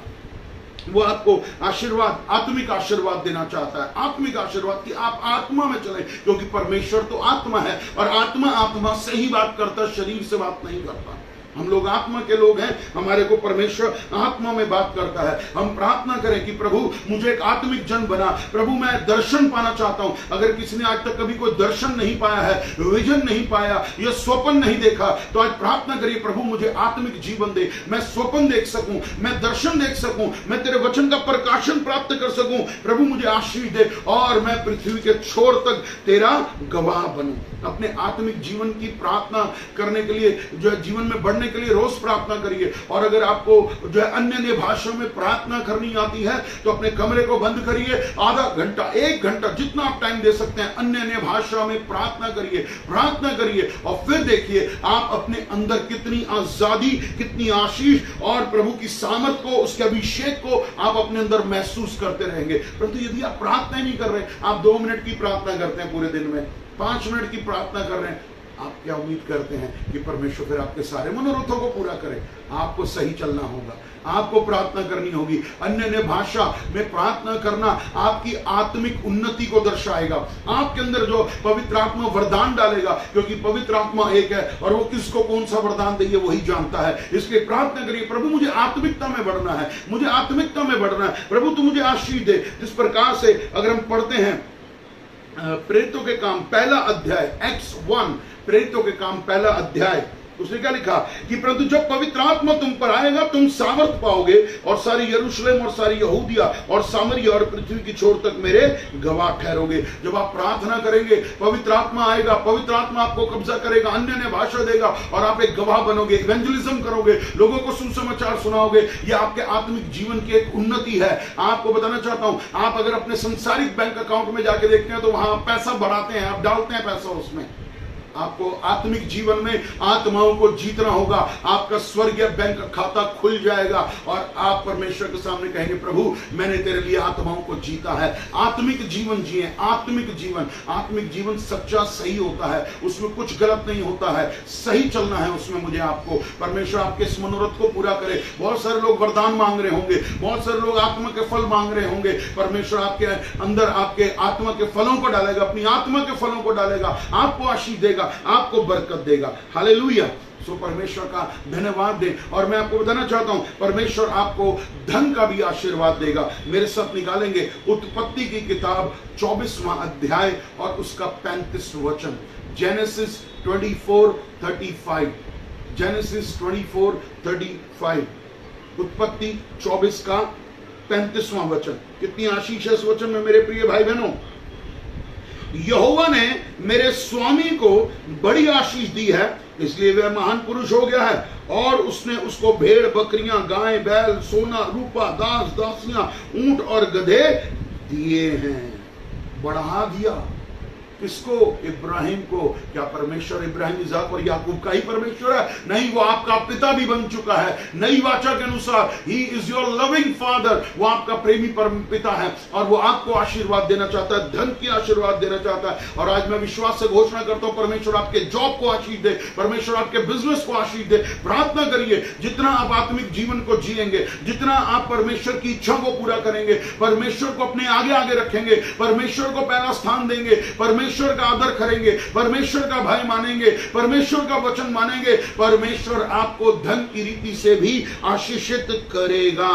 वो आपको आशीर्वाद, आत्मिक आशीर्वाद देना चाहता है। आत्मिक आशीर्वाद कि आप आत्मा में चले, क्योंकि परमेश्वर तो आत्मा है और आत्मा से ही बात करता है, शरीर से बात नहीं करता। हम लोग आत्मा के लोग हैं, हमारे को परमेश्वर आत्मा में बात करता है। हम प्रार्थना करें कि प्रभु मुझे एक आत्मिक जन बना, प्रभु मैं दर्शन पाना चाहता हूं। अगर किसी ने आज तक कभी कोई दर्शन नहीं पाया है, विजन नहीं पाया, यह स्वप्न नहीं देखा, तो आज प्रार्थना करिए प्रभु मुझे आत्मिक जीवन दे, मैं स्वप्न देख सकूं, मैं दर्शन देख सकूं, मैं तेरे वचन का प्रकाशन प्राप्त कर सकूं। प्रभु मुझे आशीष दे और मैं पृथ्वी के छोर तक तेरा गवाह बनूं। अपने आत्मिक जीवन की प्रार्थना करने के लिए, जो है जीवन में बढ़ने के लिए रोज प्रार्थना करिए। और अगर आपको जो है अन्य भाषा में प्रार्थना करनी आती है तो अपने कमरे को बंद करिए, आधा घंटा, 1 घंटा, जितना आप टाइम दे सकते हैं अन्य भाषा में प्रार्थना करिए, प्रार्थना करिए। और फिर देखिए आप अपने अंदर कितनी आजादी, कितनी आशीष और प्रभु की सामर्थ को, उसके अभिषेक को आप अपने अंदर महसूस करते रहेंगे। परंतु यदि आप प्रार्थना नहीं कर रहे, आप 2 मिनट की प्रार्थना करते हैं पूरे दिन में, 5 मिनट की प्रार्थना कर रहे हैं, आप क्या उम्मीद करते हैं कि परमेश्वर फिर आपके सारे मनोरथों को पूरा करे? आपको सही चलना होगा, आपको प्रार्थना करनी होगी। अन्य भाषा में प्रार्थना करना आपकी आत्मिक उन्नति को दर्शाएगा। आपके अंदर जो पवित्र आत्मा वरदान डालेगा, क्योंकि पवित्र आत्मा एक है और वो किसको कौन सा वरदान देगी वही जानता है। इसलिए प्रार्थना करिए प्रभु मुझे आत्मिकता में बढ़ना है, मुझे आत्मिकता में बढ़ना है, प्रभु तू मुझे आशीष दे। जिस प्रकार से अगर हम पढ़ते हैं प्रेरितों के काम 1 अध्याय, Acts 1, प्रेरितों के काम 1 अध्याय, उसने क्या लिखा कि परंतु जब पवित्र आत्मा तुम पर आएगा तुम सामर्थ पाओगे और सारी यरूशलेम और सारी यहूदिया और सामरिया और पृथ्वी की छोर तक मेरे गवाह ठहरोगे। जब आप प्रार्थना करेंगे पवित्र आत्मा आएगा, पवित्र आत्मा आपको कब्जा करेगा, अन्य भाषा देगा और आप एक गवाह बनोगे, इवेंजलिज्म करोगे, लोगों को सुसमाचार सुनाओगे। ये आपके आत्मिक जीवन की एक उन्नति है। आपको बताना चाहता हूं, आप अगर अपने संसारिक बैंक अकाउंट में जाके देखते हैं तो वहां पैसा बढ़ाते हैं, आप डालते हैं पैसा उसमें। आपको आत्मिक जीवन में आत्माओं को जीतना होगा, आपका स्वर्गीय बैंक खाता खुल जाएगा और आप परमेश्वर के सामने कहेंगे प्रभु मैंने तेरे लिए आत्माओं को जीता है। आत्मिक जीवन जिए, आत्मिक जीवन, आत्मिक जीवन सच्चा सही होता है, उसमें कुछ गलत नहीं होता है, सही चलना है उसमें। मुझे आपको परमेश्वर आपके इस मनोरथ को पूरा करे। बहुत सारे लोग वरदान मांग रहे होंगे, बहुत सारे लोग आत्मा के फल मांग रहे होंगे, परमेश्वर आपके अंदर आपके आत्मा के फलों को डालेगा, अपनी आत्मा के फलों को डालेगा, आपको आशीष देगा, आपको बरकत देगा। हालेलुया। सो परमेश्वर का धन्यवाद दें। और मैं आपको बताना चाहता हूं परमेश्वर आपको धन का भी आशीर्वाद देगा। मेरे साथ निकालेंगे उत्पत्ति की किताब 24वां अध्याय और उसका 35 वचन, जेनेसिस 24:35, जेनेसिस 24:35, उत्पत्ति 24 का 35वां वचन। कितनी आशीष है इस वचन में मेरे प्रिय भाई बहनों। यहोवा ने मेरे स्वामी को बड़ी आशीष दी है, इसलिए वह महान पुरुष हो गया है और उसने उसको भेड़, बकरियां, गाय, बैल, सोना, रूपा, दास, दासियां, ऊंट और गधे दिए हैं। बढ़ा दिया किसको? इब्राहिम को। क्या परमेश्वर इब्राहिम, इसाक और याकूब का ही परमेश्वर है? नहीं, वो आपका पिता भी बन चुका है। नई वाचा के अनुसार he is your loving father, वो आपका प्रेमी परम पिता है और वो आपको आशीर्वाद देना चाहता है, धन की आशीर्वाद देना चाहता है। और आज मैं विश्वास से घोषणा करता हूं परमेश्वर आपके जॉब को आशीष दे, परमेश्वर आपके बिजनेस को आशीष दे। प्रार्थना करिए, जितना आप आत्मिक जीवन को जिएंगे, जितना आप परमेश्वर की इच्छा को पूरा करेंगे, परमेश्वर को अपने आगे आगे रखेंगे, परमेश्वर को पहला स्थान देंगे, परमेश्वर का आदर करेंगे, परमेश्वर का भय मानेंगे, परमेश्वर का वचन मानेंगे, परमेश्वर आपको धन की रीति से भी आशीषित करेगा।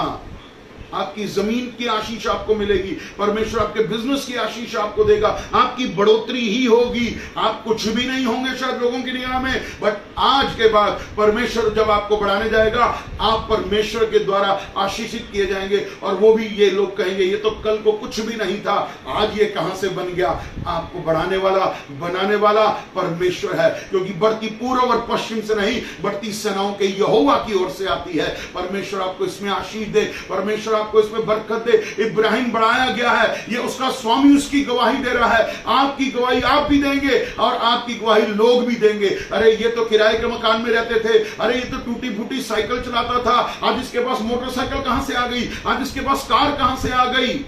आपकी जमीन की आशीष आपको मिलेगी, परमेश्वर आपके बिजनेस की आशीष आपको देगा, आपकी बढ़ोतरी ही होगी। आप कुछ भी नहीं होंगे शायद लोगों की निगाह में, बट आज के बाद परमेश्वर जब आपको बढ़ाने जाएगा, आप परमेश्वर के द्वारा आशीषित किए जाएंगे। और वो भी ये लोग कहेंगे ये तो कल को कुछ भी नहीं था, आज ये कहां से बन गया। आपको बढ़ाने वाला बनाने वाला परमेश्वर है, क्योंकि बढ़ती पूर्व और पश्चिम से नहीं, बढ़ती सेनाओं के यहोवा की ओर से आती है। परमेश्वर आपको इसमें आशीष दे, परमेश्वर आपको इसमें बरकत दे। इब्राहिम बढ़ाया गया है, ये उसका स्वामी उसकी गवाही दे रहा है। आपकी गवाही आप भी देंगे और आपकी गवाही लोग भी देंगे। अरे ये तो किराए के मकान में रहते थे, अरे ये तो टूटी फूटी साइकिल चलाता था, आज इसके पास मोटरसाइकिल कहां से आ गई, आज इसके पास कार कहां से आ गई,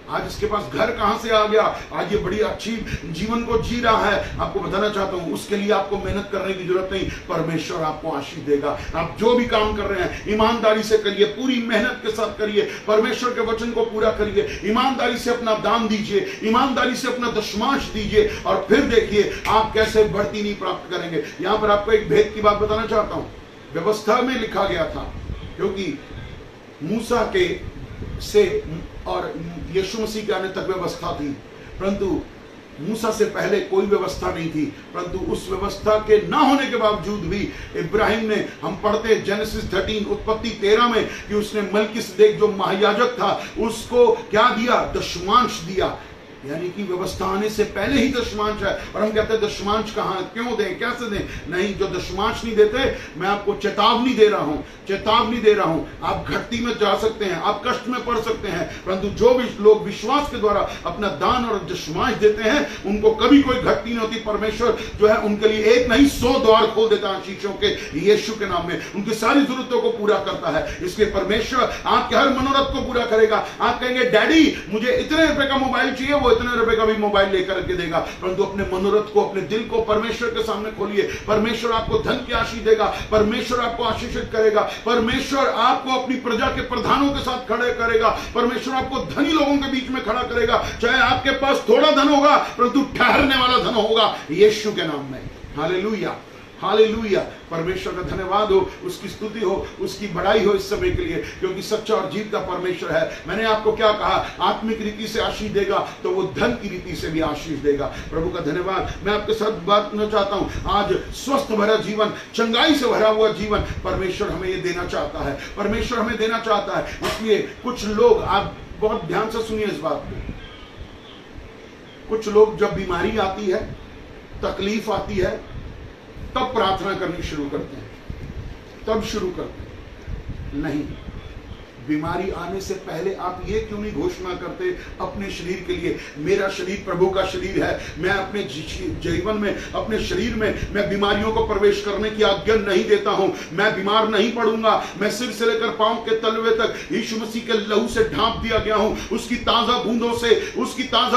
आज इसके पास घर कहां से आ गया, आज ये बड़ी अच्छी जीवन को जी रहा है। आपको बताना चाहता हूं, उसके लिए आपको मेहनत करने की जरूरत नहीं, परमेश्वर आपको आशीष देगा। आप जो भी काम कर रहे हैं ईमानदारी से करिए, पूरी मेहनत के साथ करिए, परमेश्वर के वचन को पूरा करिए, ईमानदारी से अपना दान दीजिए, ईमानदारी से अपना दशमांश दीजिए, और फिर देखिए आप कैसे बढ़ती नहीं प्राप्त करेंगे। यहां पर आपको एक भेद की बात बताना चाहता हूं। व्यवस्था में लिखा गया था, क्योंकि मूसा के से और यीशु मसीह के आने तक व्यवस्था थी, परंतु मूसा से पहले कोई व्यवस्था नहीं थी। परंतु उस व्यवस्था के ना होने के बावजूद भी इब्राहिम ने, हम पढ़ते हैं जेनेसिस 13 उत्पत्ति 13 में, कि उसने मलकिसदेक जो महायाजक था उसको क्या दिया, दशमांश दिया। यानी कि व्यवस्था आने से पहले ही दशमांश है। और हम कहते हैं दशमांश कहां, क्यों दें, कैसे दें। नहीं, जो दशमांश नहीं देते, मैं आपको चेतावनी दे रहा हूं, चेतावनी दे रहा हूं। आप घटती में जा सकते हैं, आप कष्ट में पड़ सकते हैं, परंतु जो भी लोग विश्वास के द्वारा अपना दान और दशमांश देते हैं, उनको कभी कोई घटती नहीं होती। परमेश्वर जो है उनके लिए एक नहीं 100 द्वार खोल देता है आशीषों के, यीशु के नाम में उनकी सारी जरूरतों को पूरा करता है। इसलिए परमेश्वर आपके हर मनोरथ को पूरा करेगा। आप कहेंगे डैडी मुझे इतने रुपए का मोबाइल चाहिए, वो इतने रुपए का भी मोबाइल लेकर के देगा, परंतु अपने मनोरथ को, अपने दिल को परमेश्वर के सामने खोलिए। परमेश्वर आपको धन की आशीष देगा, परमेश्वर आपको आशीषित करेगा, परमेश्वर आपको अपनी प्रजा के प्रधानों के साथ खड़े करेगा, परमेश्वर आपको धनी लोगों के बीच में खड़ा करेगा। चाहे आपके पास थोड़ा धन होगा, परंतु ठहरने वाला धन होगा यीशु के नाम में। Hallelujah, hallelujah. परमेश्वर का धन्यवाद हो, उसकी स्तुति हो, उसकी बड़ाई हो इस समय के लिए, क्योंकि सच्चा और जीवित का परमेश्वर है। मैंने आपको क्या कहा, आत्मिक रीति से आशीष देगा तो वो धन की रीति से भी आशीष देगा। प्रभु का धन्यवाद। मैं आपके साथ बात करना चाहता हूं, आज स्वस्थ भरा जीवन, चंगाई से भरा हुआ जीवन परमेश्वर हमें ये देना चाहता है, परमेश्वर हमें देना चाहता है। इसलिए कुछ लोग, आप बहुत ध्यान से सुनिए इस बात को, कुछ लोग जब बीमारी आती है, तकलीफ आती है, तब प्रार्थना करनी शुरू करते हैं, तब शुरू करते हैं। नहीं, बीमारी आने से पहले आप ये क्यों नहीं घोषणा करते अपने शरीर के लिए, मेरा शरीर प्रभु का शरीर है, मैं अपने जीवन में, अपने शरीर में मैं बीमारियों को प्रवेश करने की आज्ञा नहीं देता हूं। मैं बीमार नहीं पड़ूंगा, मैं सिर से लेकर पांव के तलवे तक यीशु मसीह के लहू से ढांप दिया गया हूं, उसकी ताजा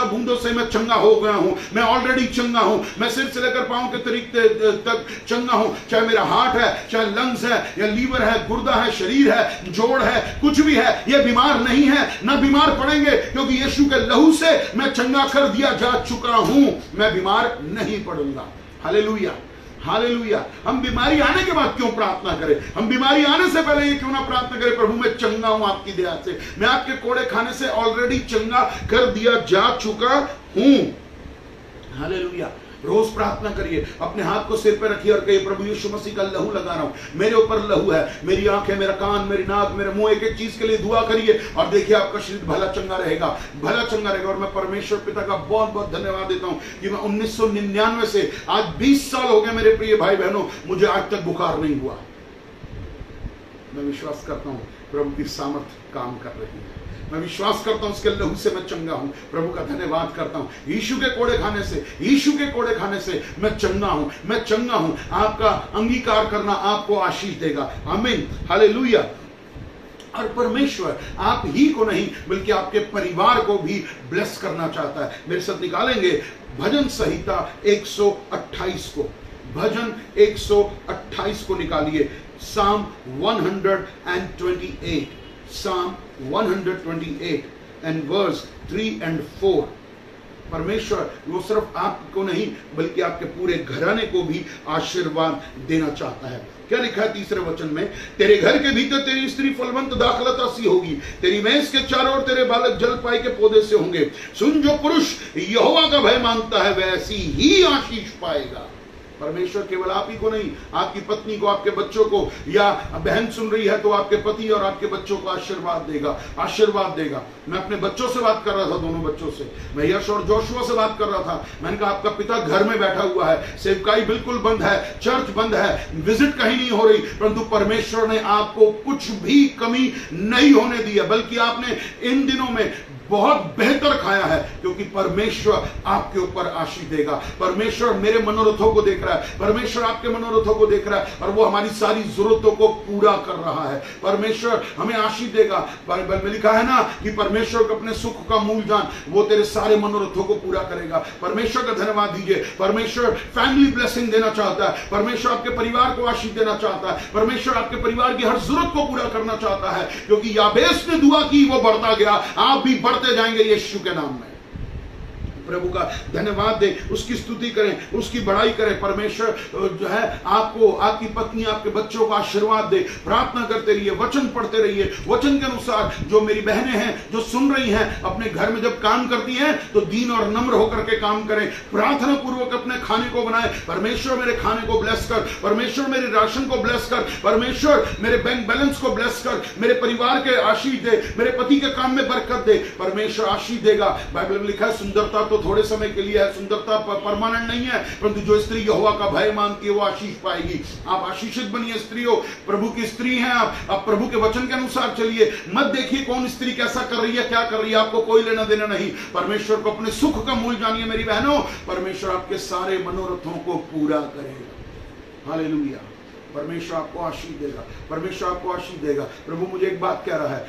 बूंदों से मैं चंगा हो गया हूं, मैं ऑलरेडी चंगा हूं, मैं सिर से लेकर पांव के तरीके तक चंगा हूं। चाहे मेरा हार्ट है, चाहे लंग्स है, या लीवर है, गुर्दा है, शरीर है, जोड़ है, कुछ भी है, ये बीमार नहीं है, ना बीमार पड़ेंगे, क्योंकि यीशु के लहू से मैं चंगा कर दिया जा चुका हूं, मैं बीमार नहीं पड़ूंगा। Hallelujah, hallelujah. हम बीमारी आने के बाद क्यों प्रार्थना करें, हम बीमारी आने से पहले ये क्यों ना प्रार्थना करें, प्रभु मैं चंगा हूं आपकी दया से, मैं आपके कोड़े खाने से ऑलरेडी चंगा कर दिया जा चुका हूं। हालेलुया। रोज प्रार्थना करिए, अपने हाथ को सिर पे रखिए और कहिए प्रभु यीशु मसीह का लहू लगा रहा हूं, मेरे ऊपर लहू है, मेरी आंखें, मेरा कान, मेरी नाक, मेरा मुंह, एक एक चीज के लिए दुआ करिए और देखिए आपका शरीर भला चंगा रहेगा, भला चंगा रहेगा। और मैं परमेश्वर पिता का बहुत बहुत धन्यवाद देता हूं कि मैं 1999 से आज 20 साल हो गए मेरे प्रिय भाई बहनों, मुझे आज तक बुखार नहीं हुआ। मैं विश्वास करता हूं प्रभु की सामर्थ काम कर रही है, मैं विश्वास करता हूं उसके लहू से मैं चंगा हूं। प्रभु का धन्यवाद करता हूं, यीशु के कोड़े खाने से, यीशु के कोड़े खाने से मैं चंगा हूं, मैं चंगा हूं। आपका अंगीकार करना आपको आशीष देगा। आमीन, हालेलुया। और परमेश्वर आप ही को नहीं बल्कि आपके परिवार को भी ब्लेस करना चाहता है। मेरे साथ निकालेंगे भजन संहिता 128 को, भजन 128 को निकालिए, Psalm 128, Psalm 128 and verse 3 and 4. परमेश्वर वो सिर्फ आपको नहीं बल्कि आपके पूरे घराने को भी आशीर्वाद देना चाहता है। क्या लिखा है तीसरे वचन में, तेरे घर के भीतर तेरी स्त्री फलवंत दाखलता सी होगी, तेरी भैंस के चारों ओर तेरे बालक जलपाई के पौधे से होंगे। सुन, जो पुरुष यहोवा का भय मानता है वैसी ही आशीष पाएगा। परमेश्वर केवल आप ही को नहीं, आपकी पत्नी को, आपके बच्चों को, या बहन सुन रही है तो आपके पति और आपके बच्चों को आशीर्वाद देगा, आशीर्वाद देगा। मैं अपने बच्चों से बात कर रहा था, दोनों बच्चों से, मैं यश और जोशुआ से बात कर रहा था। मैंने कहा आपका पिता घर में बैठा हुआ है, सेवकाई बिल्कुल बंद है, चर्च बंद है, विजिट कहीं नहीं हो रही, परंतु परमेश्वर ने आपको कुछ भी कमी नहीं होने दी है, बल्कि आपने इन दिनों में बहुत बेहतर खाया है, क्योंकि परमेश्वर आपके ऊपर आशीष देगा। परमेश्वर मेरे मनोरथों को देख रहा है, परमेश्वर आपके मनोरथों को देख रहा है, और वो हमारी सारी जरूरतों को पूरा कर रहा है। परमेश्वर हमें आशीष देगा। बाइबल में लिखा है ना कि परमेश्वर को अपने सुख का मूल जान, वो तेरे सारे मनोरथों को पूरा करेगा। परमेश्वर का धन्यवाद दीजिए। परमेश्वर फैमिली ब्लेसिंग देना चाहता है, परमेश्वर आपके परिवार को आशीष देना चाहता है, परमेश्वर आपके परिवार की हर जरूरत को पूरा करना चाहता है, क्योंकि याबेस ने दुआ की, वो बढ़ता गया, आप भी बढ़ते जाएंगे यीशु के नाम में। प्रभु का धन्यवाद दें, उसकी स्तुति करें, उसकी बड़ाई करें। परमेश्वर जो है आपको, आपकी पत्नी, आपके बच्चों को आशीर्वाद दे। प्रार्थना करते रहिए, वचन पढ़ते रहिए, वचन के अनुसार। जो मेरी बहनें हैं जो सुन रही हैं, अपने घर में जब काम करती हैं तो दीन और नम्र होकर के काम करें, प्रार्थना पूर्वक अपने खाने को बनाएं। परमेश्वर मेरे खाने को ब्लेस कर, परमेश्वर मेरे राशन को ब्लेस कर, परमेश्वर मेरे बैंक बैलेंस को ब्लेस कर, मेरे परिवार के आशीष दे, मेरे पति के काम में बरकत दे। परमेश्वर आशीष देगा। बाइबल में लिखा है सुंदरता तो थोड़े समय के लिए है, सुंदरता परमानेंट नहीं है, परंतु जो स्त्री यहोवा का भय मानती है वो आशीष पाएगी। आप आशीषित बनिए स्त्रियों, प्रभु की स्त्री हैं आप प्रभु के वचन के अनुसार चलिए। मत देखिए कौन स्त्री कैसा कर रही है, क्या कर रही है, आपको कोई लेना देना नहीं। परमेश्वर को अपने सुख का मूल जानिए मेरी बहनों, परमेश्वर आपके सारे मनोरथों को पूरा करेगा। हालेलुया। परमेश्वर आपको आशीष देगा, परमेश्वर आपको आशीष देगा। प्रभु मुझे एक बात कह रहा है,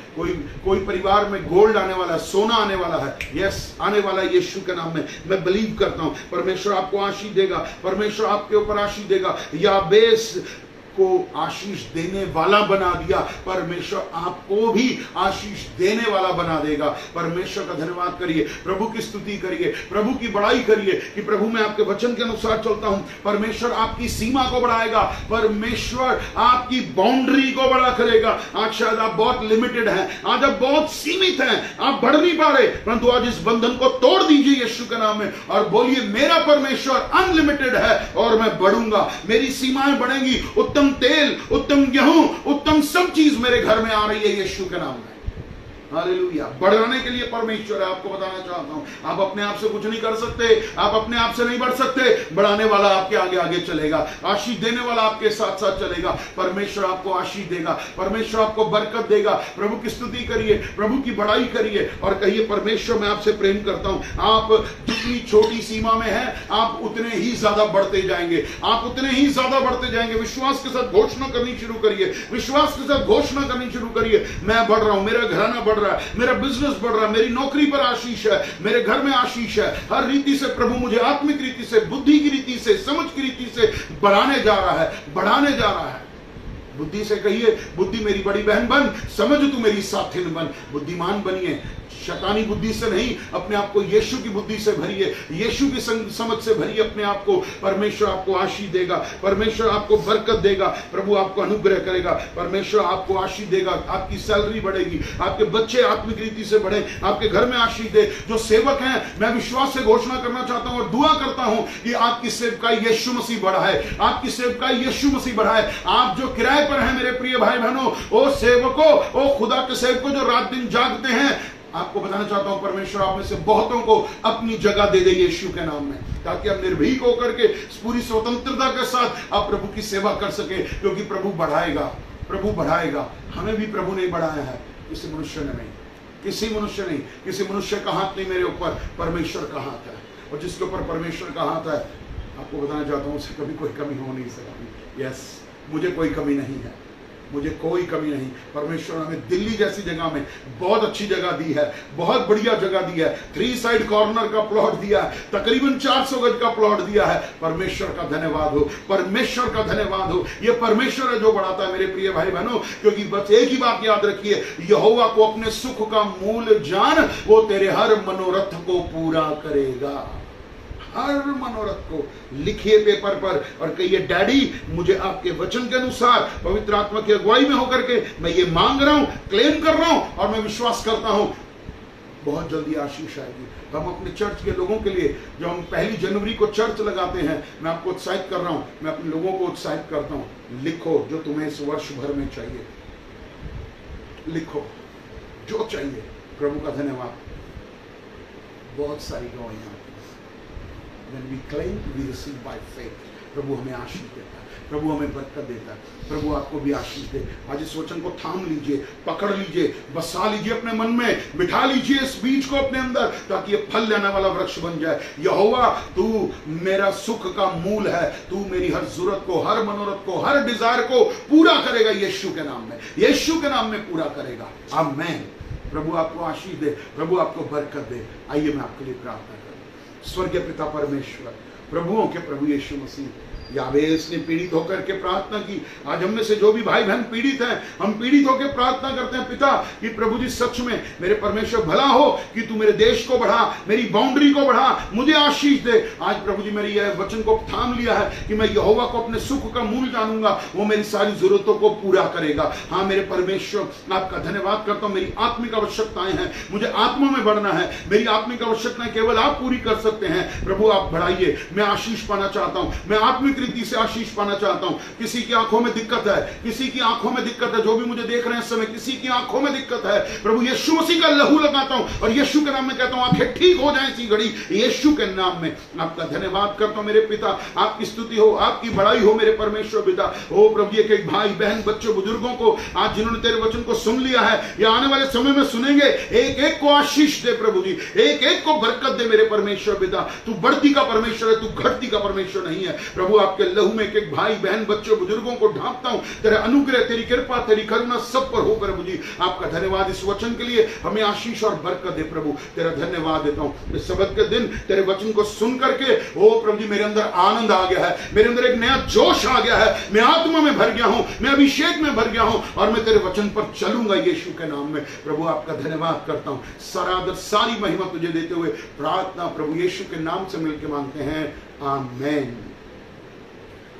कोई परिवार में गोल्ड आने वाला है, सोना आने वाला है, यस आने वाला है यीशु के नाम में। मैं बिलीव करता हूं परमेश्वर आपको आशीष देगा, परमेश्वर आपके ऊपर आशीष देगा। याबेस को आशीष देने वाला बना दिया, परमेश्वर आपको भी आशीष देने वाला बना देगा। परमेश्वर का धन्यवाद करिए, प्रभु की स्तुति करिए, प्रभु की बड़ाई करिए कि प्रभु मैं आपके वचन के अनुसार चलता हूं। परमेश्वर आपकी सीमा को बढ़ाएगा, परमेश्वर आपकी बाउंड्री को बड़ा करेगा। आज शायद आप बहुत लिमिटेड हैं, आज आप बहुत सीमित हैं, आप बढ़ नहीं पा रहे, परंतु आज इस बंधन को तोड़ दीजिए यीशु के नाम में और बोलिए मेरा परमेश्वर अनलिमिटेड है और मैं बढ़ूंगा, मेरी सीमाएं बढ़ेंगी। उत्तम तेल, उत्तम गेहूं, उत्तम सब चीज मेरे घर में आ रही है यीशु के नाम में। हालेलुया। बढ़ाने के लिए परमेश्वर है, आपको बताना चाहता हूं। आप अपने आप से कुछ नहीं कर सकते, आप अपने आप से नहीं बढ़ सकते, बढ़ाने वाला आपके आगे आगे चलेगा, आशीष देने वाला आपके साथ साथ चलेगा। परमेश्वर आपको आशीष देगा, परमेश्वर आपको बरकत देगा। प्रभु की स्तुति करिए, प्रभु की बड़ाई करिए और कहिए परमेश्वर मैं आपसे प्रेम करता हूं। आप जितनी छोटी सीमा में हैं, आप उतने ही ज्यादा बढ़ते जाएंगे, आप उतने ही ज्यादा बढ़ते जाएंगे। विश्वास के साथ घोषणा करनी शुरू करिए, विश्वास के साथ घोषणा करनी शुरू करिए, मैं बढ़ रहा हूं, मेरा घराना बढ़ रहा है, मेरा बिजनेस बढ़ रहा है, मेरी नौकरी पर आशीष है, मेरे घर में आशीष है। हर रीति से प्रभु मुझे आत्मिक रीति से, बुद्धि की रीति से, समझ की रीति से बढ़ाने जा रहा है, बढ़ाने जा रहा है। बुद्धि से कहिए बुद्धि मेरी बड़ी बहन बन, समझ तू मेरी साथिन बन। बुद्धिमान बनिए, शैतानी बुद्धि से नहीं, अपने आप को यीशु की बुद्धि से भरिए, यीशु की समझ से भरिए अपने आप को। परमेश्वर आपको आशीष देगा, परमेश्वर आपको बरकत देगा, प्रभु आपको अनुग्रह करेगा, परमेश्वर आपको आशीष देगा। आपकी सैलरी बढ़ेगी, आपके बच्चे आत्मिक रीति से बढ़े, आपके घर में आशीष दे। जो सेवक हैं, मैं विश्वास से घोषणा करना चाहता हूं और दुआ करता हूं कि आपकी सेवकाई यीशु मसीह बढ़ाए, आपकी सेवकाई यीशु मसीह बढ़ाए। आप जो किराए पर हैं मेरे प्रिय भाई बहनों, ओ सेवकों, ओ खुदा के सेवकों जो रात दिन जागते हैं, आपको बताना चाहता हूं परमेश्वर आप में से बहुतों को अपनी जगह दे दे यीशु के नाम में, ताकि आप निर्भीक होकर के पूरी स्वतंत्रता के साथ आप प्रभु की सेवा कर सके, क्योंकि प्रभु बढ़ाएगा, प्रभु बढ़ाएगा। हमें भी प्रभु ने बढ़ाया है, किसी मनुष्य ने नहीं, किसी मनुष्य नहीं, किसी मनुष्य का हाथ नहीं मेरे ऊपर, परमेश्वर का हाथ है। और जिसके ऊपर परमेश्वर का हाथ है, आपको बताना चाहता हूं उसे कभी कोई कमी हो नहीं सकती। यस, मुझे कोई कमी नहीं है, मुझे कोई कमी नहीं। परमेश्वर ने हमें दिल्ली जैसी जगह में बहुत अच्छी जगह दी है, बहुत बढ़िया जगह दी है, 3 साइड कॉर्नर का प्लॉट दिया है, तकरीबन 400 गज का प्लॉट दिया है। परमेश्वर का धन्यवाद हो, परमेश्वर का धन्यवाद हो। ये परमेश्वर है जो बढ़ाता है मेरे प्रिय भाई बहनों, क्योंकि बस एक ही बात याद रखिए, यहोवा को अपने सुख का मूल जान, वो तेरे हर मनोरथ को पूरा करेगा, हर मनोरथ को। लिखिए पेपर पर और कहिए, डैडी मुझे आपके वचन के अनुसार पवित्र आत्मा की अगुवाई में होकर के मैं ये मांग रहा हूं, क्लेम कर रहा हूं और मैं विश्वास करता हूं बहुत जल्दी आशीष आएगी। हम अपने चर्च के लोगों के लिए, जो हम 1 जनवरी को चर्च लगाते हैं, मैं आपको उत्साहित कर रहा हूं, मैं अपने लोगों को उत्साहित करता हूं, लिखो जो तुम्हें इस वर्ष भर में चाहिए, लिखो जो चाहिए। प्रभु का धन्यवाद। बहुत सारी गवाहियां When we claim, we receive by faith. प्रभु हमें आशीष देता है, प्रभु हमें बरकत देता है। प्रभु आपको भी आशीष दे। आज इस वचन को थाम लीजिए, पकड़ लीजिए, बसा लीजिए अपने मन में, बिठा लीजिए इस बीज को अपने अंदर, ताकि ये फल लेने वाला वृक्ष बन जाए। यहोवा तू मेरा सुख का मूल है, तू मेरी हर जरूरत को, हर मनोरथ को, हर डिजायर को पूरा करेगा यीशु के नाम में, यीशु के नाम में पूरा करेगा। आमीन। प्रभु आपको आशीष दे, प्रभु आपको बरकत दे। आइए मैं आपके लिए प्रार्थना करूं। स्वर्गीय पिता परमेश्वर, प्रभुओं के प्रभु यीशु मसीह, यावेस ने पीड़ित होकर के प्रार्थना की। आज हम में से जो भी भाई बहन पीड़ित हैं, हम पीड़ित होकर प्रार्थना करते हैं पिता कि प्रभु जी सच में मेरे परमेश्वर भला हो कि तू मेरे देश को बढ़ा, मेरी बाउंड्री को बढ़ा, मुझे आशीष दे। आज प्रभु जी मेरी यह वचन को थाम लिया है कि मैं यहोवा को अपने सुख का मूल जानूंगा, वो मेरी सारी जरूरतों को पूरा करेगा। हाँ मेरे परमेश्वर, आपका धन्यवाद करता हूँ। मेरी आत्मिक आवश्यकताएं हैं, मुझे आत्मा में बढ़ना है, मेरी आत्मिक आवश्यकताएं केवल आप पूरी कर सकते हैं। प्रभु आप बढ़ाइए, मैं आशीष पाना चाहता हूँ, मैं आत्मिक रीति से आशीष पाना चाहता हूं। किसी की आंखों में दिक्कत है, किसी की आंखों में दिक्कत है, जो भी मुझे देख रहे हैं इस समय, किसी की आंखों में दिक्कत है, प्रभु यीशु मसीह का लहू लगाता हूं और यीशु के नाम में कहता हूं आंखें ठीक हो जाएं इसी घड़ी, यीशु के नाम में। आपका धन्यवाद करता हूं मेरे पिता, आपकी स्तुति हो, आपकी बड़ाई हो मेरे परमेश्वर पिता। ओ प्रभु एक एक भाई बहन बच्चों बुजुर्गों को आज जिन्होंने तेरे वचन को सुन लिया है या आने वाले समय में सुनेंगे, एक एक को आशीष दे प्रभु जी, एक एक को बरकत दे मेरे परमेश्वर पिता। तू बढ़ती का परमेश्वर है, तू घटती का परमेश्वर नहीं है। प्रभु आपके लहू में एक एक भाई बहन बच्चों बुजुर्गों को ढांपता हूं, तेरे अनुग्रह, तेरी कृपा, तेरी करुणा सब पर हो प्रभु जी। आपका धन्यवाद इस वचन के लिए, हमें आशीष और बरकत दे प्रभु। तेरा धन्यवाद देता हूं इस सबत के दिन तेरे वचन को सुन करके। ओ प्रभु जी मेरे अंदर आनंद आ गया है, मेरे अंदर एक नया जोश आ गया है, मैं आत्मा में भर गया हूं, मैं अभिषेक में भर गया हूं और मैं तेरे वचन पर चलूंगा यीशु के नाम में। प्रभु आपका धन्यवाद करता हूं, सारा आदर सारी महिमा तुझे देते हुए प्रार्थना प्रभु यीशु के नाम से मिलकर मांगते हैं, आमीन।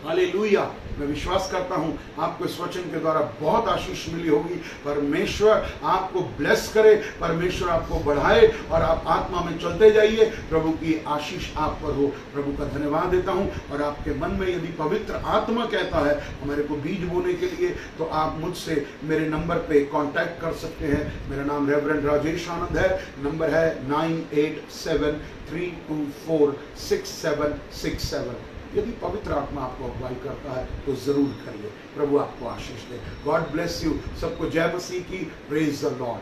हालेलुया। मैं विश्वास करता हूं आपको इस वचन के द्वारा बहुत आशीष मिली होगी। परमेश्वर आपको ब्लेस करे, परमेश्वर आपको बढ़ाए और आप आत्मा में चलते जाइए। प्रभु की आशीष आप पर हो। प्रभु का धन्यवाद देता हूं। और आपके मन में यदि पवित्र आत्मा कहता है हमारे को बीज बोने के लिए, तो आप मुझसे मेरे नंबर पे कांटेक्ट कर सकते हैं। मेरा नाम रेवरेंड राजेश आनंद है। नंबर है 9873246767। यदि पवित्र आत्मा आपको अगुवाई करता है तो जरूर करिए। प्रभु आपको आशीष दे। God bless you. सबको जय मसीह की। Praise the Lord.